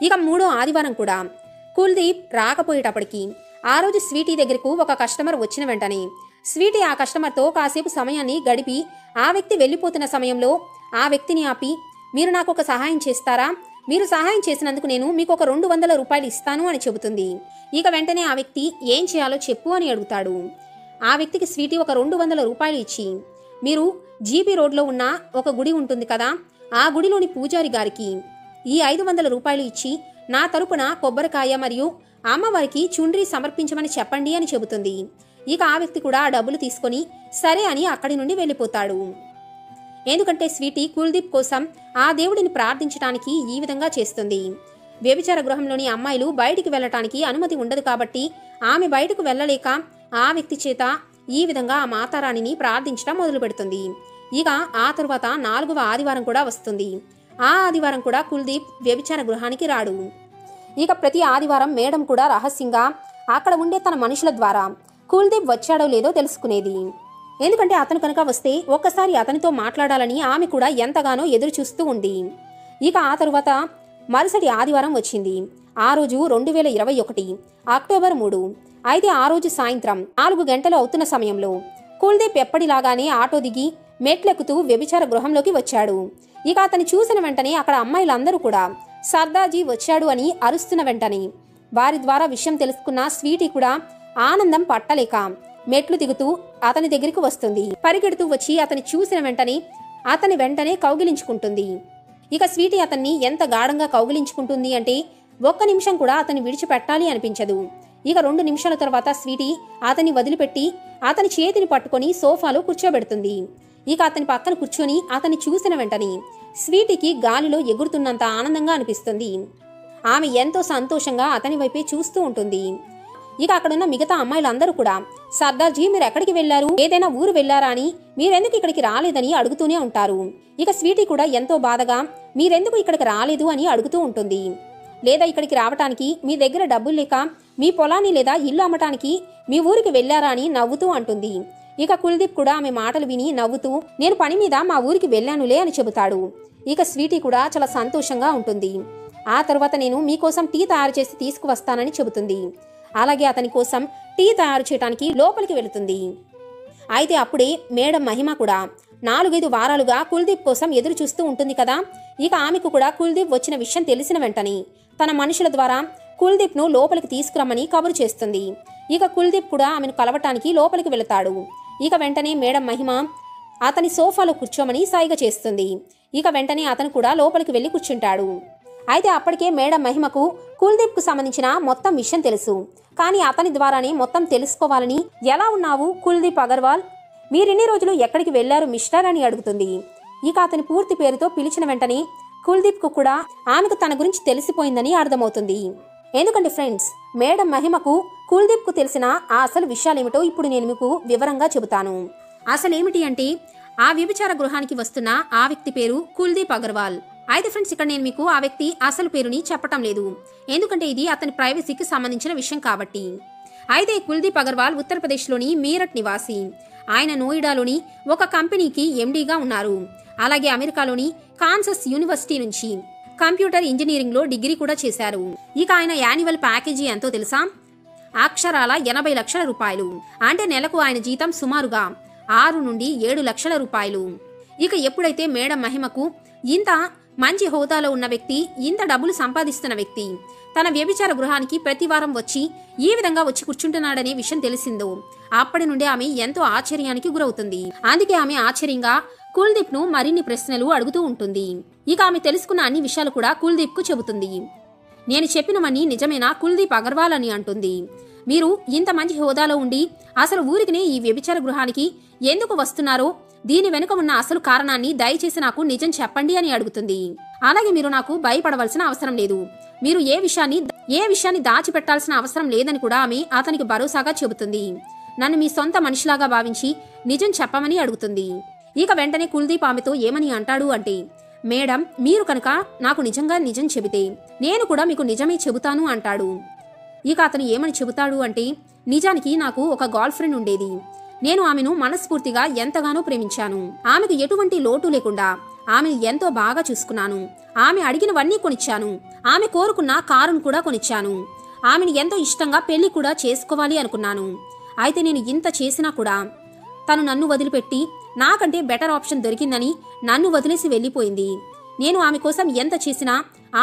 ఇక 3వ ఆదివారం కూడా కుల్దీప్ రాకపోయేటప్పటికి ఆ రోజు స్వీటీ దగ్గరకు ఒక కస్టమర్ వచ్చిన వెంటనే స్వీటీ ఆ కస్టమర్తో కాసేపు సమయాన్ని గడిపి ఆ వ్యక్తి వెళ్లిపోతున్న సమయంలో ఆ వ్యక్తిని ఆపి, మీరు నాకు ఒక సహాయం చేస్తారా, మీరు సహాయం చేసినందుకు నేను మీకు ఒక 200 రూపాయలు ఇస్తాను అని చెబుతుంది. ఇక వెంటనే ఆ వ్యక్తి ఏం చేయాలో చెప్పు అని అడుగుతాడు. ఆ వ్యక్తికి స్వీటీ ఒక 200 రూపాయలు ఇచ్చి, మీరు జీబీ రోడ్లో ఉన్న ఒక గుడి ఉంటుంది కదా, ఆ గుడిలోని పూజారి గారికి ఈ 500 రూపాయలు ఇచ్చి నా తరపున కొబ్బరికాయ మరియు అమ్మవారికి చుండ్రి సమర్పించమని చెప్పండి అని చెబుతుంది. ఇక ఆ వ్యక్తి కూడా ఆ డబ్బులు తీసుకొని సరే అని అక్కడి నుండి వెళ్ళిపోతాడు. ఎందుకంటే స్వీటీ కుల్దీప్ కోసం ఆ దేవుడిని ప్రార్థించడానికి ఈ విధంగా చేస్తుంది. వ్యభిచార గృహంలోని అమ్మాయిలు బయటికి వెళ్లటానికి అనుమతి ఉండదు కాబట్టి ఆమె బయటకు వెళ్లలేక ఆ వ్యక్తి చేత ఈ విధంగా ఆ మాతారాణిని ప్రార్థించడం మొదలు పెడుతుంది. ఇక ఆ తరువాత 4వ ఆదివారం కూడా వస్తుంది. ఆ ఆదివారం కూడా కుల్దీప్ వ్యభిచార గృహానికి రాడు. ఇక ప్రతి ఆదివారం మేడం కూడా రహస్యంగా అక్కడ ఉండే తన మనుషుల ద్వారా కుల్దీప్ వచ్చాడో లేదో తెలుసుకునేది. ఎందుకంటే అతను కనుక వస్తే ఒక్కసారి అతనితో మాట్లాడాలని ఆమె కూడా ఎంతగానో ఎదురు చూస్తూ ఉంది. ఇక ఆ తరువాత మరుసటి ఆదివారం వచ్చింది. ఆ రోజు 2021 అక్టోబర్ 3. అయితే ఆ రోజు సాయంత్రం 4 గంటలు అవుతున్న సమయంలో కుల్దీప్ ఎప్పటిలాగానే ఆటో దిగి మెట్లెక్కుతూ వ్యభిచార గృహంలోకి వచ్చాడు. ఇక అతను చూసిన వెంటనే అక్కడ అమ్మాయిలందరూ కూడా సర్దాజీ వచ్చాడు అని అరుస్తున్న వెంటనే వారి ద్వారా విషయం తెలుసుకున్న స్వీటీ కూడా ఆనందం పట్టలేక మెట్లు దిగుతూ అతని దగ్గరికి వస్తుంది. పరిగెడుతూ వచ్చి అతని చూసిన వెంటనే కౌగిలించుకుంటుంది. ఇక స్వీటీ అతన్ని ఎంత గాఢంగా కౌగిలించుకుంటుంది అంటే 1 నిమిషం కూడా అతన్ని విడిచిపెట్టాలి అనిపించదు. ఇక 2 నిమిషాల తర్వాత స్వీటీ అతన్ని వదిలిపెట్టి అతని చేతిని పట్టుకొని సోఫాలో కూర్చోబెడుతుంది. ఇక అతని పక్కన కూర్చొని అతన్ని చూసిన వెంటనే స్వీటీకి గాలిలో ఎగురుతున్నంత ఆనందంగా అనిపిస్తుంది. ఆమె ఎంతో సంతోషంగా అతని వైపే చూస్తూ ఉంటుంది. ఇక అక్కడున్న మిగతా అమ్మాయిలందరూ కూడా సర్దార్జీ మీరు ఎక్కడికి వెళ్లారు, ఏదైనా ఊరు వెళ్లారా అని, మీరెందుకు ఇక్కడికి రాలేదని అడుగుతూనే ఉంటారు. ఇక స్వీటీ కూడా ఎంతో బాధగా మీరెందుకు ఇక్కడికి రాలేదు అని అడుగుతూ ఉంటుంది. లేదా ఇక్కడికి రావటానికి మీ దగ్గర డబ్బులు లేక మీ పొలాన్ని లేదా ఇల్లు అమ్మటానికి మీ ఊరికి వెళ్లారా అని నవ్వుతూ అంటుంది. ఇక కుల్దీప్ కూడా ఆమె మాటలు విని నవ్వుతూ నేను పని మీద మా ఊరికి వెళ్ళానులే అని చెబుతాడు. ఇక స్వీటీ కూడా చాలా సంతోషంగా ఉంటుంది. ఆ తర్వాత నేను మీకోసం టీ తయారు చేసి తీసుకువస్తానని చెబుతుంది. అలాగే అతని కోసం టీ తయారు చేయడానికి లోపలికి వెళుతుంది. అయితే అప్పుడే మేడం మహిమ కూడా 4-5 వారాలుగా కుల్దీప్ కోసం ఎదురు చూస్తూ ఉంటుంది కదా. ఇక ఆమెకు కూడా కుల్దీప్ వచ్చిన విషయం తెలిసిన వెంటనే తన మనుషుల ద్వారా కుల్దీప్ను లోపలికి తీసుకురమ్మని కబురు చేస్తుంది. ఇక కుల్దీప్ కూడా ఆమెను కలవటానికి లోపలికి వెళతాడు. ఇక వెంటనే మేడం మహిమ అతని సోఫాలో కూర్చోమని సైగ చేస్తుంది. ఇక వెంటనే అతను కూడా లోపలికి వెళ్లి కూర్చుంటాడు. అయితే అప్పటికే మేడం మహిమకు కుల్దీప్కు సంబంధించిన మొత్తం విషయం తెలుసు. కానీ అతని ద్వారానే మొత్తం తెలుసుకోవాలని, ఎలా ఉన్నావు కుల్దీప్ అగర్వాల్, మీరిన్ని రోజులు ఎక్కడికి వెళ్లారు మిస్టర్ అని అడుగుతుంది. ఇక అతని పూర్తి పేరుతో పిలిచిన వెంటనే కుల్దీప్కు కూడా ఆమెకు తన గురించి తెలిసిపోయిందని అర్థమవుతుంది. ఎందుకంటే ఫ్రెండ్స్, మేడం మహిమకు కుల్దీప్కు తెలిసిన ఆ అసలు విషయాలేమిటో ఇప్పుడు నేను మీకు వివరంగా చెబుతాను. అసలేమిటి అంటే, ఆ వ్యభిచార గృహానికి వస్తున్న ఆ వ్యక్తి పేరు కుల్దీప్ అగర్వాల్. అయితే ఫ్రెండ్స్, ఇక్కడ నేను మీకు ఆ వ్యక్తి అసలు పేరుని చెప్పటం లేదు, ఎందుకంటే ఇది అతని ప్రైవసీకి సంబంధించిన విషయం కాబట్టి. అయితే కుల్దీప్ అగర్వాల్ ఉత్తరప్రదేశ్లోని మీరట్ నివాసి. ఆయన నోయిడాలోని ఒక కంపెనీకి ఎండీగా ఉన్నారు. అలాగే అమెరికాలోని కాన్సస్ యూనివర్సిటీ నుంచి కంప్యూటర్ ఇంజనీరింగ్లో డిగ్రీ కూడా చేశారు. ఇక ఆయన యాన్యువల్ ప్యాకేజీ ఎంతో తెలుసా? అక్షరాల 80 లక్షల రూపాయలు. అంటే నెలకు ఆయన జీతం సుమారుగా 6 నుండి 7 లక్షల రూపాయలు. ఇక ఎప్పుడైతే మేడం మహిమకు ఇంత మంచి హోదాలో ఉన్న వ్యక్తి, ఇంత డబ్బులు సంపాదిస్తున్న వ్యక్తి తన వ్యభిచార గృహానికి ప్రతి వారం వచ్చి ఈ విధంగా వచ్చి కూర్చుంటున్నాడనే విషయం తెలిసిందో అప్పటి నుండి ఆమె ఎంతో ఆశ్చర్యానికి గురవుతుంది. అందుకే ఆమె ఆశ్చర్యంగా కుల్దీప్ ను మరిన్ని ప్రశ్నలు అడుగుతూ ఉంటుంది. ఇక ఆమె తెలుసుకున్న అన్ని విషయాలు కూడా కుల్దీప్ కు చెబుతుంది. నేను చెప్పినవన్నీ నిజమేనా కుల్దీప్ అగర్వాల్ అని అంటుంది. మీరు ఇంత మంచి హోదాలో ఉండి అసలు ఊరికినే ఈ వ్యభిచార గృహానికి ఎందుకు వస్తున్నారో, దీని వెనుక ఉన్న అసలు కారణాన్ని దయచేసి నాకు నిజం చెప్పండి అని అడుగుతుంది. అలాగే మీరు నాకు భయపడవలసిన అవసరం లేదు, మీరు ఏ విషయాన్ని దాచిపెట్టాల్సిన అవసరం లేదని కూడా ఆమె అతనికి భరోసాగా చెబుతుంది. నన్ను మీ సొంత మనిషిలాగా భావించి నిజం చెప్పమని అడుగుతుంది. ఇక వెంటనే కుల్దీప్ ఆమెతో ఏమని అంటాడు అంటే, మేడం, మీరు కనుక నాకు నిజంగా నిజం చెబితే నేను కూడా మీకు నిజమే చెబుతాను అంటాడు. ఇక అతను ఏమని చెబుతాడు అంటే, నిజానికి నాకు ఒక గర్ల్ ఫ్రెండ్ ఉండేది. నేను ఆమెను మనస్ఫూర్తిగా ఎంతగానో ప్రేమించాను. ఆమెకు ఎటువంటి లోటు లేకుండా ఆమెను ఎంతో బాగా చూసుకున్నాను. ఆమె అడిగినవన్నీ కొనిచ్చాను. ఆమె కోరుకున్న కారును కూడా కొనిచ్చాను. ఆమెను ఎంతో ఇష్టంగా పెళ్లి కూడా చేసుకోవాలి అనుకున్నాను. అయితే నేను ఇంత చేసినా కూడా తను నన్ను వదిలిపెట్టి నాకంటే బెటర్ ఆప్షన్ దొరికిందని నన్ను వదిలేసి వెళ్ళిపోయింది. నేను ఆమె కోసం ఎంత చేసినా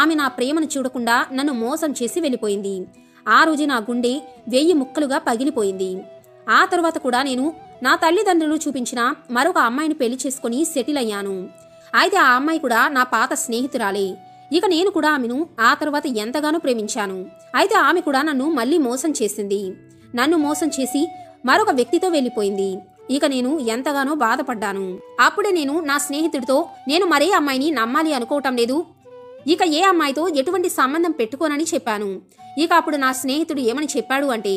ఆమె నా ప్రేమను చూడకుండా నన్ను మోసం చేసి వెళ్ళిపోయింది. ఆ రోజు నా గుండె 1000 ముక్కలుగా పగిలిపోయింది. ఆ తర్వాత కూడా నేను నా తల్లిదండ్రులు చూపించిన మరొక అమ్మాయిని పెళ్లి చేసుకుని సెటిల్ అయ్యాను. అయితే ఆ అమ్మాయి కూడా నా పాత స్నేహితురాలే. ఇక నేను కూడా ఆమెను ఆ తర్వాత ఎంతగానో ప్రేమించాను. అయితే ఆమె కూడా నన్ను మళ్ళీ మోసం చేసింది. నన్ను మోసం చేసి మరొక వ్యక్తితో వెళ్ళిపోయింది. ఇక నేను ఎంతగానో బాధపడ్డాను. అప్పుడే నేను నా స్నేహితుడితో నేను మరే అమ్మాయిని నమ్మాలి అనుకోవటం లేదు, ఇక ఏ అమ్మాయితో ఎటువంటి సంబంధం పెట్టుకోనని చెప్పాను. ఇక అప్పుడు నా స్నేహితుడు ఏమని చెప్పాడు అంటే,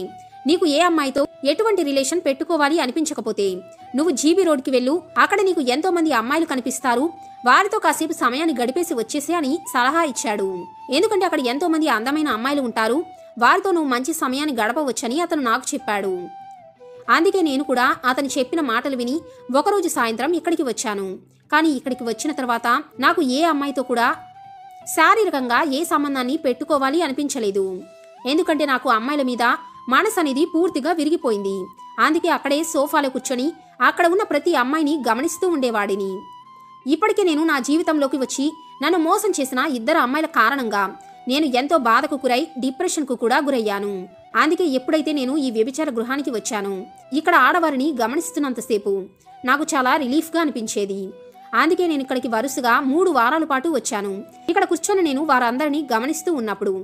నీకు ఏ అమ్మాయితో ఎటువంటి రిలేషన్ పెట్టుకోవాలి అనిపించకపోతే నువ్వు జీబీ రోడ్కి వెళ్ళు, అక్కడ నీకు ఎంతో మంది అమ్మాయిలు కనిపిస్తారు, వారితో కాసేపు సమయాన్ని గడిపేసి వచ్చేసే అని సలహా ఇచ్చాడు. ఎందుకంటే అక్కడ ఎంతో మంది అందమైన అమ్మాయిలు ఉంటారు, వారితో నువ్వు మంచి సమయాన్ని గడపవచ్చని అతను నాకు చెప్పాడు. అందుకే నేను కూడా అతను చెప్పిన మాటలు విని ఒకరోజు సాయంత్రం ఇక్కడికి వచ్చాను. కానీ ఇక్కడికి వచ్చిన తర్వాత నాకు ఏ అమ్మాయితో కూడా శారీరకంగా ఏ సంబంధాన్ని పెట్టుకోవాలి అనిపించలేదు. ఎందుకంటే నాకు అమ్మాయిల మీద మనసు అనేది పూర్తిగా విరిగిపోయింది. అందుకే అక్కడే సోఫాలో కూర్చొని అక్కడ ఉన్న ప్రతి అమ్మాయిని గమనిస్తూ ఉండేవాడిని. ఇప్పటికే నేను నా జీవితంలోకి వచ్చి నన్ను మోసం చేసిన 2 అమ్మాయిల కారణంగా నేను ఎంతో బాధకు గురై డిప్రెషన్కు కూడా గురయ్యాను. అందుకే ఎప్పుడైతే నేను ఈ వ్యభిచార గృహానికి వచ్చాను, ఇక్కడ ఆడవారిని గమనిస్తున్నంతసేపు నాకు చాలా రిలీఫ్గా అనిపించేది. అందుకే నేను ఇక్కడికి వరుసగా 3 వారాల పాటు వచ్చాను. ఇక్కడ కూర్చొని నేను వారందరినీ గమనిస్తూ ఉన్నప్పుడు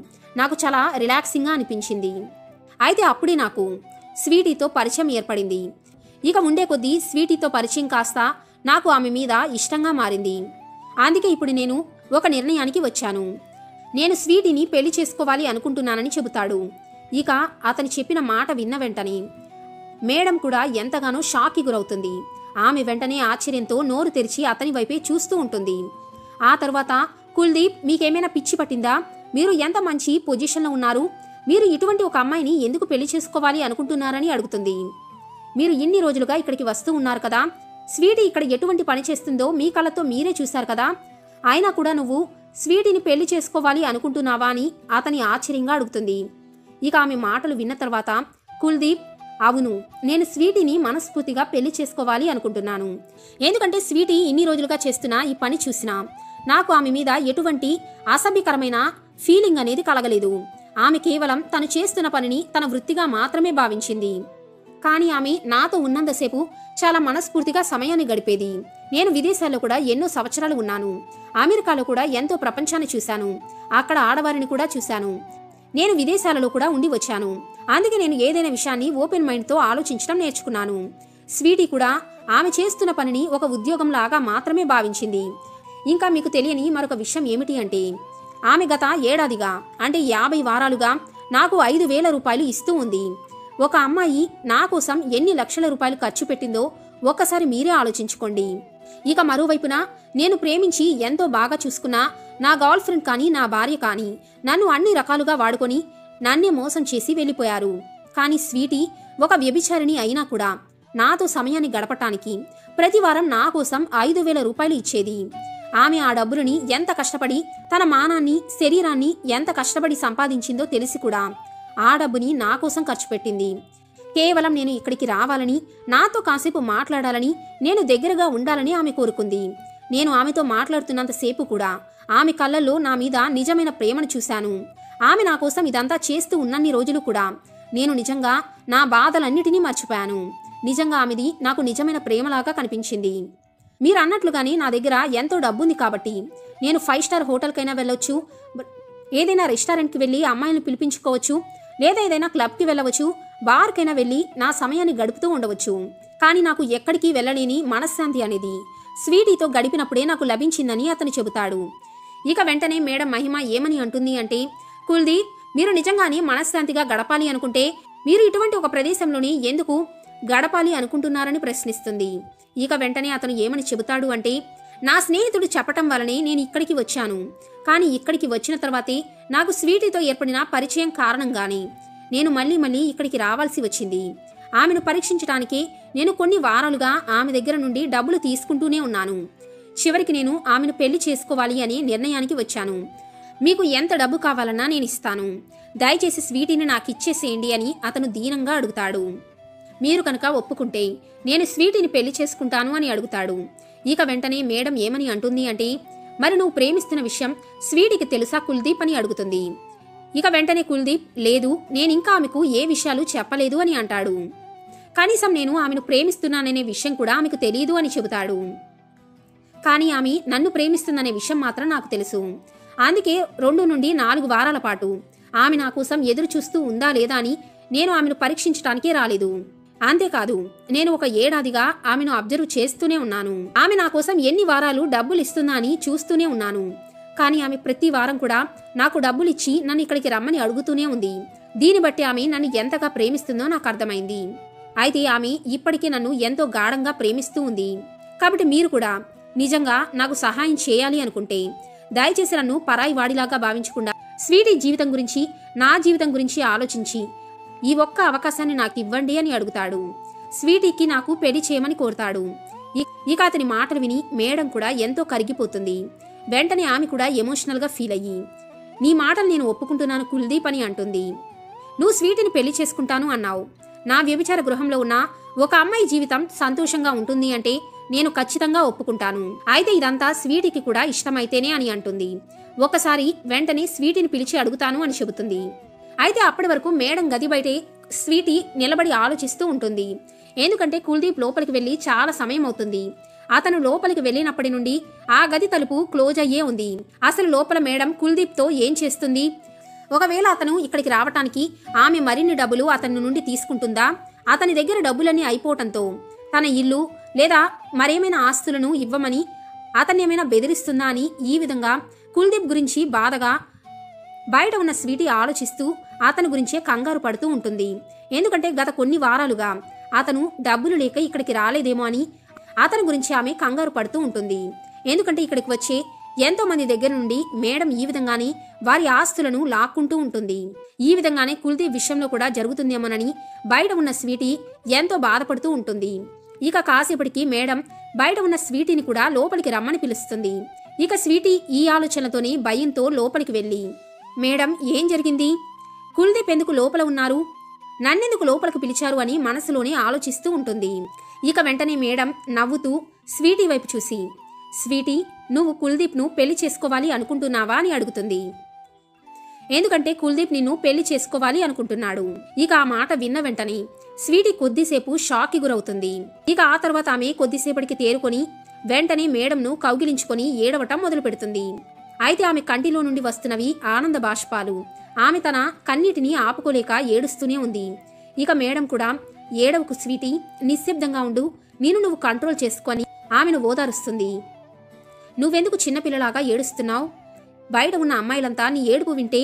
నాకు చాలా రిలాక్సింగ్గా అనిపించింది. అయితే అప్పుడే నాకు స్వీటీతో పరిచయం ఏర్పడింది. ఇక ఉండే కొద్దీ స్వీటీతో పరిచయం కాస్త నాకు ఆమె మీద ఇష్టంగా మారింది. అందుకే ఇప్పుడు నేను ఒక నిర్ణయానికి వచ్చాను. నేను స్వీటీని పెళ్లి చేసుకోవాలి అనుకుంటున్నానని చెబుతాడు. ఇక అతను చెప్పిన మాట విన్న వెంటనే మేడం కూడా ఎంతగానో షాక్కి గురవుతుంది. ఆమె వెంటనే ఆశ్చర్యంతో నోరు తెరిచి అతని వైపే చూస్తూ ఉంటుంది. ఆ తర్వాత, కుల్దీప్, మీకేమైనా పిచ్చి పట్టిందా? మీరు ఎంత మంచి పొజిషన్లో ఉన్నారు, మీరు ఇటువంటి ఒక అమ్మాయిని ఎందుకు పెళ్లి చేసుకోవాలి అనుకుంటున్నారని అడుగుతుంది. మీరు ఇన్ని రోజులుగా ఇక్కడికి వస్తూ ఉన్నారు కదా, స్వీటీ ఇక్కడ ఎటువంటి పని చేస్తుందో మీ కళ్ళతో మీరే చూశారు కదా, అయినా కూడా నువ్వు స్వీటీని పెళ్లి చేసుకోవాలి అనుకుంటున్నావా అని అతని ఆశ్చర్యంగా అడుగుతుంది. ఇక ఆమె మాటలు విన్న తర్వాత కుల్దీప్, అవును, నేను స్వీటీని మనస్ఫూర్తిగా పెళ్లి చేసుకోవాలి అనుకుంటున్నాను. ఎందుకంటే స్వీటీ ఇన్ని రోజులుగా చేస్తున్న ఈ పని చూసినా నాకు ఆమె మీద ఎటువంటి అసభ్యకరమైన ఫీలింగ్ అనేది కలగలేదు. ఆమె కేవలం తను చేస్తున్న పనిని తన వృత్తిగా మాత్రమే భావించింది. కానీ ఆమె నాతో ఉన్నంతసేపు చాలా మనస్ఫూర్తిగా సమయాన్ని గడిపేది. నేను విదేశాల్లో కూడా ఎన్నో సంవత్సరాలు ఉన్నాను. అమెరికాలో కూడా ఎంతో ప్రపంచాన్ని చూశాను. అక్కడ ఆడవారిని కూడా చూశాను. నేను విదేశాలలో కూడా ఉండి వచ్చాను. అందుకే నేను ఏదైనా విషయాన్ని ఓపెన్ మైండ్తో ఆలోచించడం నేర్చుకున్నాను. స్వీటీ కూడా ఆమె చేస్తున్న పనిని ఒక ఉద్యోగంలాగా మాత్రమే భావించింది. ఇంకా మీకు తెలియని మరొక విషయం ఏమిటి అంటే, ఆమె గత ఏడాదిగా అంటే 50 వారాలుగా నాకు 5,000 రూపాయలు ఇస్తూ ఉంది. ఒక అమ్మాయి నా కోసం ఎన్ని లక్షల రూపాయలు ఖర్చు పెట్టిందో ఒక్కసారి మీరే ఆలోచించుకోండి. ఇక మరోవైపున నేను ప్రేమించి ఎంతో బాగా చూసుకున్న నా గర్ల్ ఫ్రెండ్ కానీ నా భార్య కానీ నన్ను అన్ని రకాలుగా వాడుకొని నన్నే మోసం చేసి వెళ్ళిపోయారు. కానీ స్వీటీ ఒక వ్యభిచారిణి అయినా కూడా నాతో సమయాన్ని గడపటానికి ప్రతి వారం నా కోసం 5,000 రూపాయలు ఇచ్చేది. ఆమె ఆ డబ్బులని ఎంత కష్టపడి తన మానాన్ని శరీరాన్ని ఎంత కష్టపడి సంపాదించిందో తెలిసి కూడా ఆ డబ్బుని నా కోసం ఖర్చు పెట్టింది. కేవలం నేను ఇక్కడికి రావాలని, నాతో కాసేపు మాట్లాడాలని, నేను దగ్గరగా ఉండాలని ఆమె కోరుకుంది. నేను ఆమెతో మాట్లాడుతున్నంతసేపు కూడా ఆమె కళ్ళల్లో నా మీద నిజమైన ప్రేమను చూశాను. ఆమె నా కోసం ఇదంతా చేస్తూ ఉన్నన్ని రోజులు కూడా నేను నిజంగా నా బాధలన్నిటినీ మర్చిపోయాను. నిజంగా ఆమెది నాకు నిజమైన ప్రేమలాగా కనిపించింది. మీరు అన్నట్లుగానే నా దగ్గర ఎంతో డబ్బుంది కాబట్టి నేను 5 స్టార్ హోటల్కైనా వెళ్ళొచ్చు, ఏదైనా రెస్టారెంట్కి వెళ్ళి అమ్మాయిలను పిలిపించుకోవచ్చు, లేదా ఏదైనా క్లబ్కి వెళ్ళవచ్చు, బార్కైనా వెళ్ళి నా సమయాన్ని గడుపుతూ ఉండవచ్చు. కానీ నాకు ఎక్కడికి వెళ్ళలేని మనశ్శాంతి అనేది స్వీటీతో గడిపినప్పుడే నాకు లభించిందని అతను చెబుతాడు. ఇక వెంటనే మేడం మహిమ ఏమని అంటుంది అంటే, కుల్దీప్, మీరు నిజంగానే మనశ్శాంతిగా గడపాలి అనుకుంటే మీరు ఇటువంటి ఒక ప్రదేశంలోని ఎందుకు గడపాలి అనుకుంటున్నారని ప్రశ్నిస్తుంది. ఇక వెంటనే అతను ఏమని చెబుతాడు అంటే, నా స్నేహితుడు చెప్పటం వల్లనే నేను ఇక్కడికి వచ్చాను. కానీ ఇక్కడికి వచ్చిన తర్వాతే నాకు స్వీటీతో ఏర్పడిన పరిచయం కారణంగానే నేను మళ్ళీ ఇక్కడికి రావాల్సి వచ్చింది. ఆమెను పరీక్షించడానికే నేను కొన్ని వారాలుగా ఆమె దగ్గర నుండి డబ్బులు తీసుకుంటూనే ఉన్నాను. చివరికి నేను ఆమెను పెళ్లి చేసుకోవాలి అనే నిర్ణయానికి వచ్చాను. మీకు ఎంత డబ్బు కావాలన్నా నేను ఇస్తాను. దయచేసి స్వీటీని నాకు ఇచ్చేసేయండి అని అతను దీనంగా అడుగుతాడు. మీరు కనుక ఒప్పుకుంటే నేను స్వీటీని పెళ్లి చేసుకుంటాను అని అడుగుతాడు. ఇక వెంటనే మేడం ఏమని అంటుంది అంటే, మరి నువ్వు ప్రేమిస్తున్న విషయం స్వీటీకి తెలుసా కుల్దీప్ అని అడుగుతుంది. ఇక వెంటనే కుల్దీప్, లేదు, నేనింకా ఆమెకు ఏ విషయాలు చెప్పలేదు అని అంటాడు. కనీసం నేను ఆమెను ప్రేమిస్తున్నాననే విషయం కూడా ఆమెకు తెలియదు అని చెబుతాడు. కానీ ఆమె నన్ను ప్రేమిస్తుందనే విషయం మాత్రం నాకు తెలుసు. అందుకే 2 నుండి 4 వారాల పాటు ఆమె నా కోసం ఎదురు చూస్తూ ఉందా లేదా అని నేను ఆమెను పరీక్షించడానికే రాలేదు. అంతేకాదు, నేను ఒక ఏడాదిగా ఆమెను అబ్జర్వ్ చేస్తూనే ఉన్నాను. ఆమె నా కోసం ఎన్ని వారాలు డబ్బులు ఇస్తుందా అని చూస్తూనే ఉన్నాను. కానీ ఆమె ప్రతి వారం కూడా నాకు డబ్బులిచ్చి నన్ను ఇక్కడికి రమ్మని అడుగుతూనే ఉంది. దీన్ని బట్టి ఆమె నన్ను ఎంతగా ప్రేమిస్తుందో నాకు అర్థమైంది. అయితే ఆమె ఇప్పటికీ నన్ను ఎంతో గాఢంగా ప్రేమిస్తూ ఉంది. కాబట్టి మీరు కూడా నిజంగా నాకు సహాయం చేయాలి అనుకుంటే దయచేసి నన్ను పరాయి వాడిలాగా భావించకుండా స్వీటీ జీవితం గురించి, నా జీవితం గురించి ఆలోచించి ఈ ఒక్క అవకాశాన్ని నాకు ఇవ్వండి అని అడుగుతాడు. స్వీటీకి నాకు పెళ్లి చేయమని కోరుతాడు. ఇక అతని మాటలు విని మేడం కూడా ఎంతో కరిగిపోతుంది. వెంటనే ఆమె కూడా ఎమోషనల్గా ఫీల్ అయ్యి, నీ మాటలు నేను ఒప్పుకుంటున్నాను కుల్దీప్ అని అంటుంది. నువ్వు స్వీటీని పెళ్లి చేసుకుంటాను అన్నావు. నా వ్యభిచార గృహంలో ఉన్న ఒక అమ్మాయి జీవితం సంతోషంగా ఉంటుంది అంటే నేను ఖచ్చితంగా ఒప్పుకుంటాను. అయితే ఇదంతా స్వీటీకి కూడా ఇష్టమైతేనే అని అంటుంది. ఒకసారి వెంటనే స్వీటీని పిలిచి అడుగుతాను అని చెబుతుంది. అయితే అప్పటి వరకు మేడం గది బయటే స్వీటీ నిలబడి ఆలోచిస్తూ ఉంటుంది. ఎందుకంటే కుల్దీప్ లోపలికి వెళ్ళి చాలా సమయం అవుతుంది. అతను లోపలికి వెళ్ళినప్పటి నుండి ఆ గది తలుపు క్లోజ్ అయ్యే ఉంది. అసలు లోపల మేడం కుల్దీప్తో ఏం చేస్తుంది? ఒకవేళ అతను ఇక్కడికి రావటానికి ఆమె మరిన్ని డబ్బులు అతని నుండి తీసుకుంటుందా? అతని దగ్గర డబ్బులన్నీ అయిపోవటంతో తన ఇల్లు లేదా మరేమైనా ఆస్తులను ఇవ్వమని అతన్ని ఏమైనా బెదిరిస్తుందా అని ఈ విధంగా కుల్దీప్ గురించి బాధగా బయట ఉన్న స్వీటీ ఆలోచిస్తూ అతని గురించే కంగారు పడుతూ ఉంటుంది. ఎందుకంటే గత కొన్ని వారాలుగా అతను డబ్బులు లేక ఇక్కడికి రాలేదేమో అని అతని గురించి ఆమె కంగారు పడుతూ ఉంటుంది. ఎందుకంటే ఇక్కడికి వచ్చే ఎంతో మంది దగ్గర నుండి మేడం ఈ విధంగానే వారి ఆస్తులను లాక్కుంటూ ఉంటుంది. ఈ విధంగానే కుల్దీప్ విషయంలో కూడా జరుగుతుందేమోనని బయట ఉన్న స్వీటీ ఎంతో బాధపడుతూ ఉంటుంది. ఇక కాసేపటికి మేడం బయట ఉన్న స్వీటీని కూడా లోపలికి రమ్మని పిలుస్తుంది. ఇక స్వీటీ ఈ ఆలోచనతోనే భయంతో లోపలికి వెళ్ళి, మేడం ఏం జరిగింది? కుల్దీప్ ఎందుకు లోపల ఉన్నారు? నన్నెందుకు లోపలికి పిలిచారు అని మనసులోనే ఆలోచిస్తూ ఉంటుంది. ఇక వెంటనే మేడం నవ్వుతూ స్వీటీ వైపు చూసి, స్వీటీ, నువ్వు కుల్దీప్ను పెళ్లి చేసుకోవాలి అనుకుంటున్నావా అని అడుగుతుంది. ఎందుకంటే కుల్దీప్ నిన్ను పెళ్లి చేసుకోవాలి అనుకుంటున్నాడు. ఇక ఆ మాట విన్న వెంటనే స్వీటీ కొద్దిసేపు షాక్కి గురవుతుంది. ఇక ఆ తర్వాత ఆమె కొద్దిసేపటికి తేరుకొని వెంటనే మేడంను కౌగిలించుకొని ఏడవటం మొదలు పెడుతుంది. అయితే ఆమె కంటిలో నుండి వస్తున్నవి ఆనంద బాష్పాలు. ఆమె తన కన్నీటిని ఆపుకోలేక ఏడుస్తూనే ఉంది. ఇక మేడం కూడా, ఏడవకు స్వీటీ, నిశ్శబ్దంగా ఉండు, నువ్వు కంట్రోల్ చేసుకొని ఆమెను ఓదారుస్తుంది. నువ్వెందుకు చిన్నపిల్లలాగా ఏడుస్తున్నావు? బయట ఉన్న అమ్మాయిలంతా నీ ఏడుపు వింటే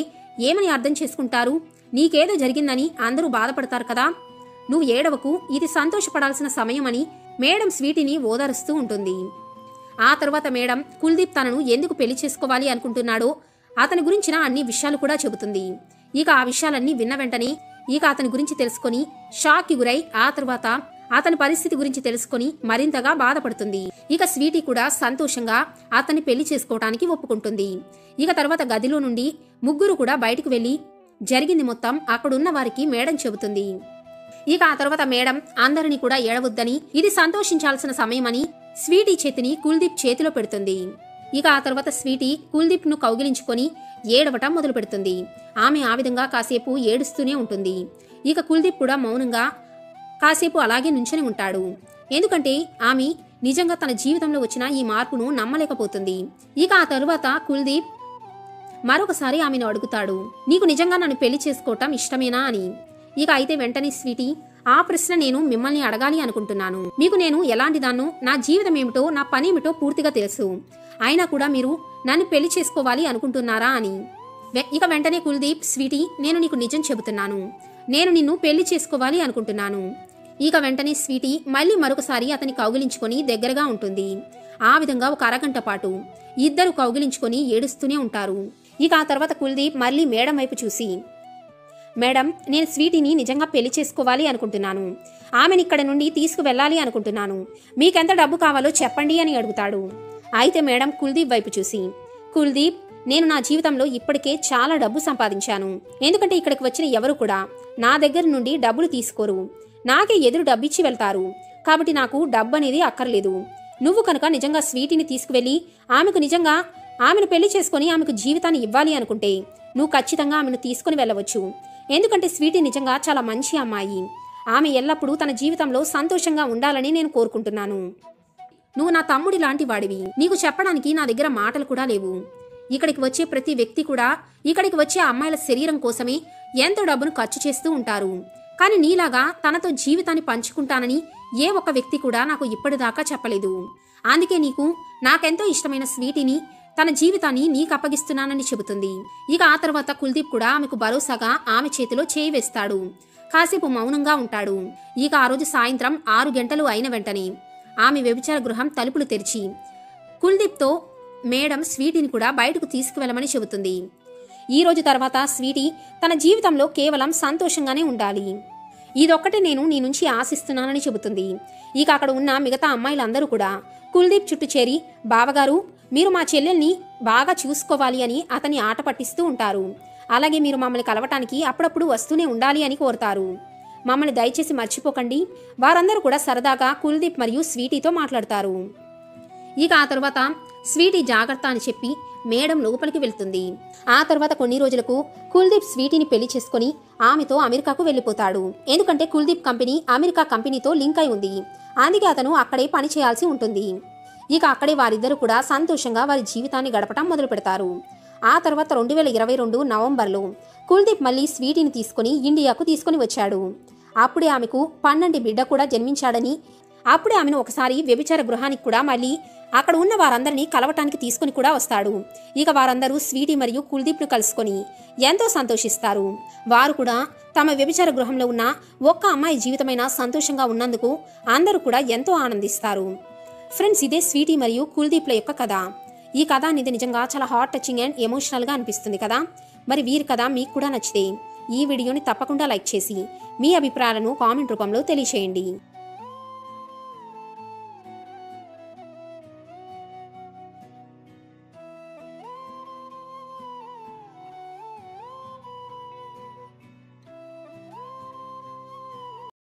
ఏమని అర్థం చేసుకుంటారు? నీకేదో జరిగిందని అందరూ బాధపడతారు కదా. నువ్వు ఏడవకు, ఇది సంతోషపడాల్సిన సమయమని మేడం స్వీటీని ఓదారుస్తూ ఉంటుంది. ఆ తర్వాత మేడం కుల్దీప్ తనను ఎందుకు పెళ్లి చేసుకోవాలి అనుకుంటున్నాడో అతని గురించిన అన్ని విషయాలు కూడా చెబుతుంది. ఇక ఆ విషయాలన్నీ విన్న వెంటనే ఇక అతని గురించి తెలుసుకొని షాక్కి గురై ఆ తర్వాత అతని పరిస్థితి గురించి తెలుసుకొని మరింతగా బాధపడుతుంది. ఇక స్వీటీ కూడా సంతోషంగా అతన్ని పెళ్లి చేసుకోవటానికి ఒప్పుకుంటుంది. ఇక తర్వాత గదిలో నుండి ముగ్గురు కూడా బయటకు వెళ్లి జరిగింది మొత్తం అక్కడున్న వారికి మేడం చెబుతుంది. ఇక ఆ తర్వాత మేడం అందరినీ కూడా ఏడవద్దని, ఇది సంతోషించాల్సిన సమయమని స్వీటీ చేతిని కుల్దీప్ చేతిలో పెడుతుంది. ఇక ఆ తర్వాత స్వీటీ కుల్దీప్ ను కౌగిలించుకొని ఏడవటం మొదలు పెడుతుంది. ఆమె ఆ విధంగా కాసేపు ఏడుస్తూనే ఉంటుంది. ఇక కుల్దీప్ కూడా మౌనంగా కాసేపు అలాగే నుంచొని ఉంటాడు. ఎందుకంటే ఆమె నిజంగా తన జీవితంలో వచ్చిన ఈ మార్పును నమ్మలేకపోతుంది. ఇక ఆ తరువాత కుల్దీప్ మరొకసారి ఆమెను అడుగుతాడు, నీకు నిజంగా నన్ను పెళ్లి చేసుకోవటం ఇష్టమేనా అని. ఇక అయితే వెంటనే స్వీటీ, ఆ ప్రశ్న నేను మిమ్మల్ని అడగాలి అనుకుంటున్నాను. మీకు నేను ఎలాంటి దాన్నో, నా జీవితం ఏమిటో, నా పనేమిటో పూర్తిగా తెలుసు. అయినా కూడా మీరు నన్ను పెళ్లి చేసుకోవాలి అనుకుంటున్నారా అని. ఇక వెంటనే కుల్దీప్, స్వీటీ, నేను నీకు నిజం చెబుతున్నాను. నేను నిన్ను పెళ్లి చేసుకోవాలి అనుకుంటున్నాను. ఇక వెంటనే స్వీటీ మళ్ళీ మరొకసారి అతని కౌగిలించుకొని దగ్గరగా ఉంటుంది. ఆ విధంగా ఒక అరగంట పాటు ఇద్దరు కౌగిలించుకొని ఏడుస్తూనే ఉంటారు. ఇక ఆ తర్వాత కుల్దీప్ మళ్ళీ మేడం వైపు చూసి, మేడం, నేను స్వీటీని నిజంగా పెళ్లి చేసుకోవాలి అనుకుంటున్నాను. ఆమెను ఇక్కడ నుండి తీసుకువెళ్ళాలి అనుకుంటున్నాను. మీకెంత డబ్బు కావాలో చెప్పండి అని అడుగుతాడు. అయితే మేడం కుల్దీప్ వైపు చూసి, కుల్దీప్, నేను నా జీవితంలో ఇప్పటికే చాలా డబ్బు సంపాదించాను. ఎందుకంటే ఇక్కడికి వచ్చిన ఎవరు కూడా నా దగ్గర నుండి డబ్బులు తీసుకోరు, నాకే ఎదురు డబ్బిచ్చి వెళ్తారు. కాబట్టి నాకు డబ్బు అనేది అక్కర్లేదు. నువ్వు కనుక నిజంగా స్వీటీని తీసుకువెళ్ళి ఆమెను పెళ్లి చేసుకుని ఆమెకు జీవితాన్ని ఇవ్వాలి అనుకుంటే నువ్వు ఖచ్చితంగా ఆమెను తీసుకుని వెళ్ళవచ్చు. ఎందుకంటే స్వీటీ నిజంగా చాలా మంచి అమ్మాయి. ఆమె ఎల్లప్పుడూ తన జీవితంలో సంతోషంగా ఉండాలని నేను కోరుకుంటున్నాను. నువ్వు నా తమ్ముడి లాంటి వాడివి. నీకు చెప్పడానికి నా దగ్గర మాటలు కూడా లేవు. ఇక్కడికి వచ్చే ప్రతి వ్యక్తి కూడా ఇక్కడికి వచ్చే అమ్మాయిల శరీరం కోసమే ఎంతో డబ్బును ఖర్చు చేస్తూ ఉంటారు. కానీ నీలాగా తనతో జీవితాన్ని పంచుకుంటానని ఏ ఒక్క వ్యక్తి కూడా నాకు ఇప్పటిదాకా చెప్పలేదు. అందుకే నాకెంతో ఇష్టమైన స్వీటీని, తన జీవితాన్ని నీకు అప్పగిస్తున్నానని చెబుతుంది. ఇక ఆ తర్వాత కుల్దీప్ కూడా ఆమెకు భరోసాగా ఆమె చేతిలో చేయి వేస్తాడు. కాసేపు మౌనంగా ఉంటాడు. ఇక ఆ రోజు సాయంత్రం 6 గంటలు అయిన వెంటనే ఆమె వ్యభిచార గృహం తలుపులు తెరిచి కుల్దీప్తో మేడం స్వీటీని కూడా బయటకు తీసుకువెళ్ళమని చెబుతుంది. ఈ రోజు తర్వాత స్వీటీ తన జీవితంలో కేవలం సంతోషంగానే ఉండాలి, ఇదొక్కటే నేను నీ నుంచి ఆశిస్తున్నానని చెబుతుంది. ఇక అక్కడ ఉన్న మిగతా అమ్మాయిలందరూ కూడా కుల్దీప్ చుట్టూ చేరి, బావగారు, మీరు మా చెల్లెల్ని బాగా చూసుకోవాలి అని అతన్ని ఆట పట్టిస్తూ ఉంటారు. అలాగే మీరు మమ్మల్ని కలవటానికి అప్పుడప్పుడు వస్తూనే ఉండాలి అని కోరుతారు. మమ్మల్ని దయచేసి మర్చిపోకండి. వారందరూ కూడా సరదాగా కుల్దీప్ మరియు స్వీటీతో మాట్లాడతారు. ఇక ఆ తర్వాత స్వీటీ జాగ్రత్త అని చెప్పి మేడం లోపలికి వెళ్తుంది. ఆ తర్వాత కొన్ని రోజులకు కుల్దీప్ స్వీటీని పెళ్లి చేసుకుని ఆమెతో అమెరికాకు వెళ్లిపోతాడు. ఎందుకంటే కుల్దీప్ కంపెనీ అమెరికా కంపెనీతో లింక్ అయి ఉంది. అందుకే అతను అక్కడే పని చేయాల్సి ఉంటుంది. ఇక అక్కడే వారిద్దరూ కూడా సంతోషంగా వారి జీవితాన్ని గడపటం మొదలు పెడతారు. ఆ తర్వాత 2022 నవంబర్లో కుల్దీప్ మళ్ళీ స్వీటీని తీసుకుని ఇండియాకు తీసుకుని వచ్చాడు. అప్పుడే ఆమెకు 12 బిడ్డ కూడా జన్మించాడని, అప్పుడే ఆమెను ఒకసారి వ్యభిచార గృహానికి కూడా మళ్ళీ అక్కడ ఉన్న వారందరినీ కలవటానికి తీసుకుని కూడా వస్తాడు. ఇక వారందరూ స్వీటీ మరియు కుల్దీప్ను కలుసుకొని ఎంతో సంతోషిస్తారు. వారు కూడా తమ వ్యభిచార గృహంలో ఉన్న ఒక్క అమ్మాయి జీవితమైనా సంతోషంగా ఉన్నందుకు అందరూ కూడా ఎంతో ఆనందిస్తారు. ఫ్రెండ్స్, ఇదే స్వీటీ మరియు కుల్దీప్ల యొక్క కథ. ఈ కథ అనేది నిజంగా చాలా హార్ట్ టచింగ్ అండ్ ఎమోషనల్గా అనిపిస్తుంది కదా. మరి వీరి కథ మీకు కూడా నచ్చితే ఈ వీడియోని తప్పకుండా లైక్ చేసి మీ అభిప్రాయాలను కామెంట్ రూపంలో తెలియచేయండి.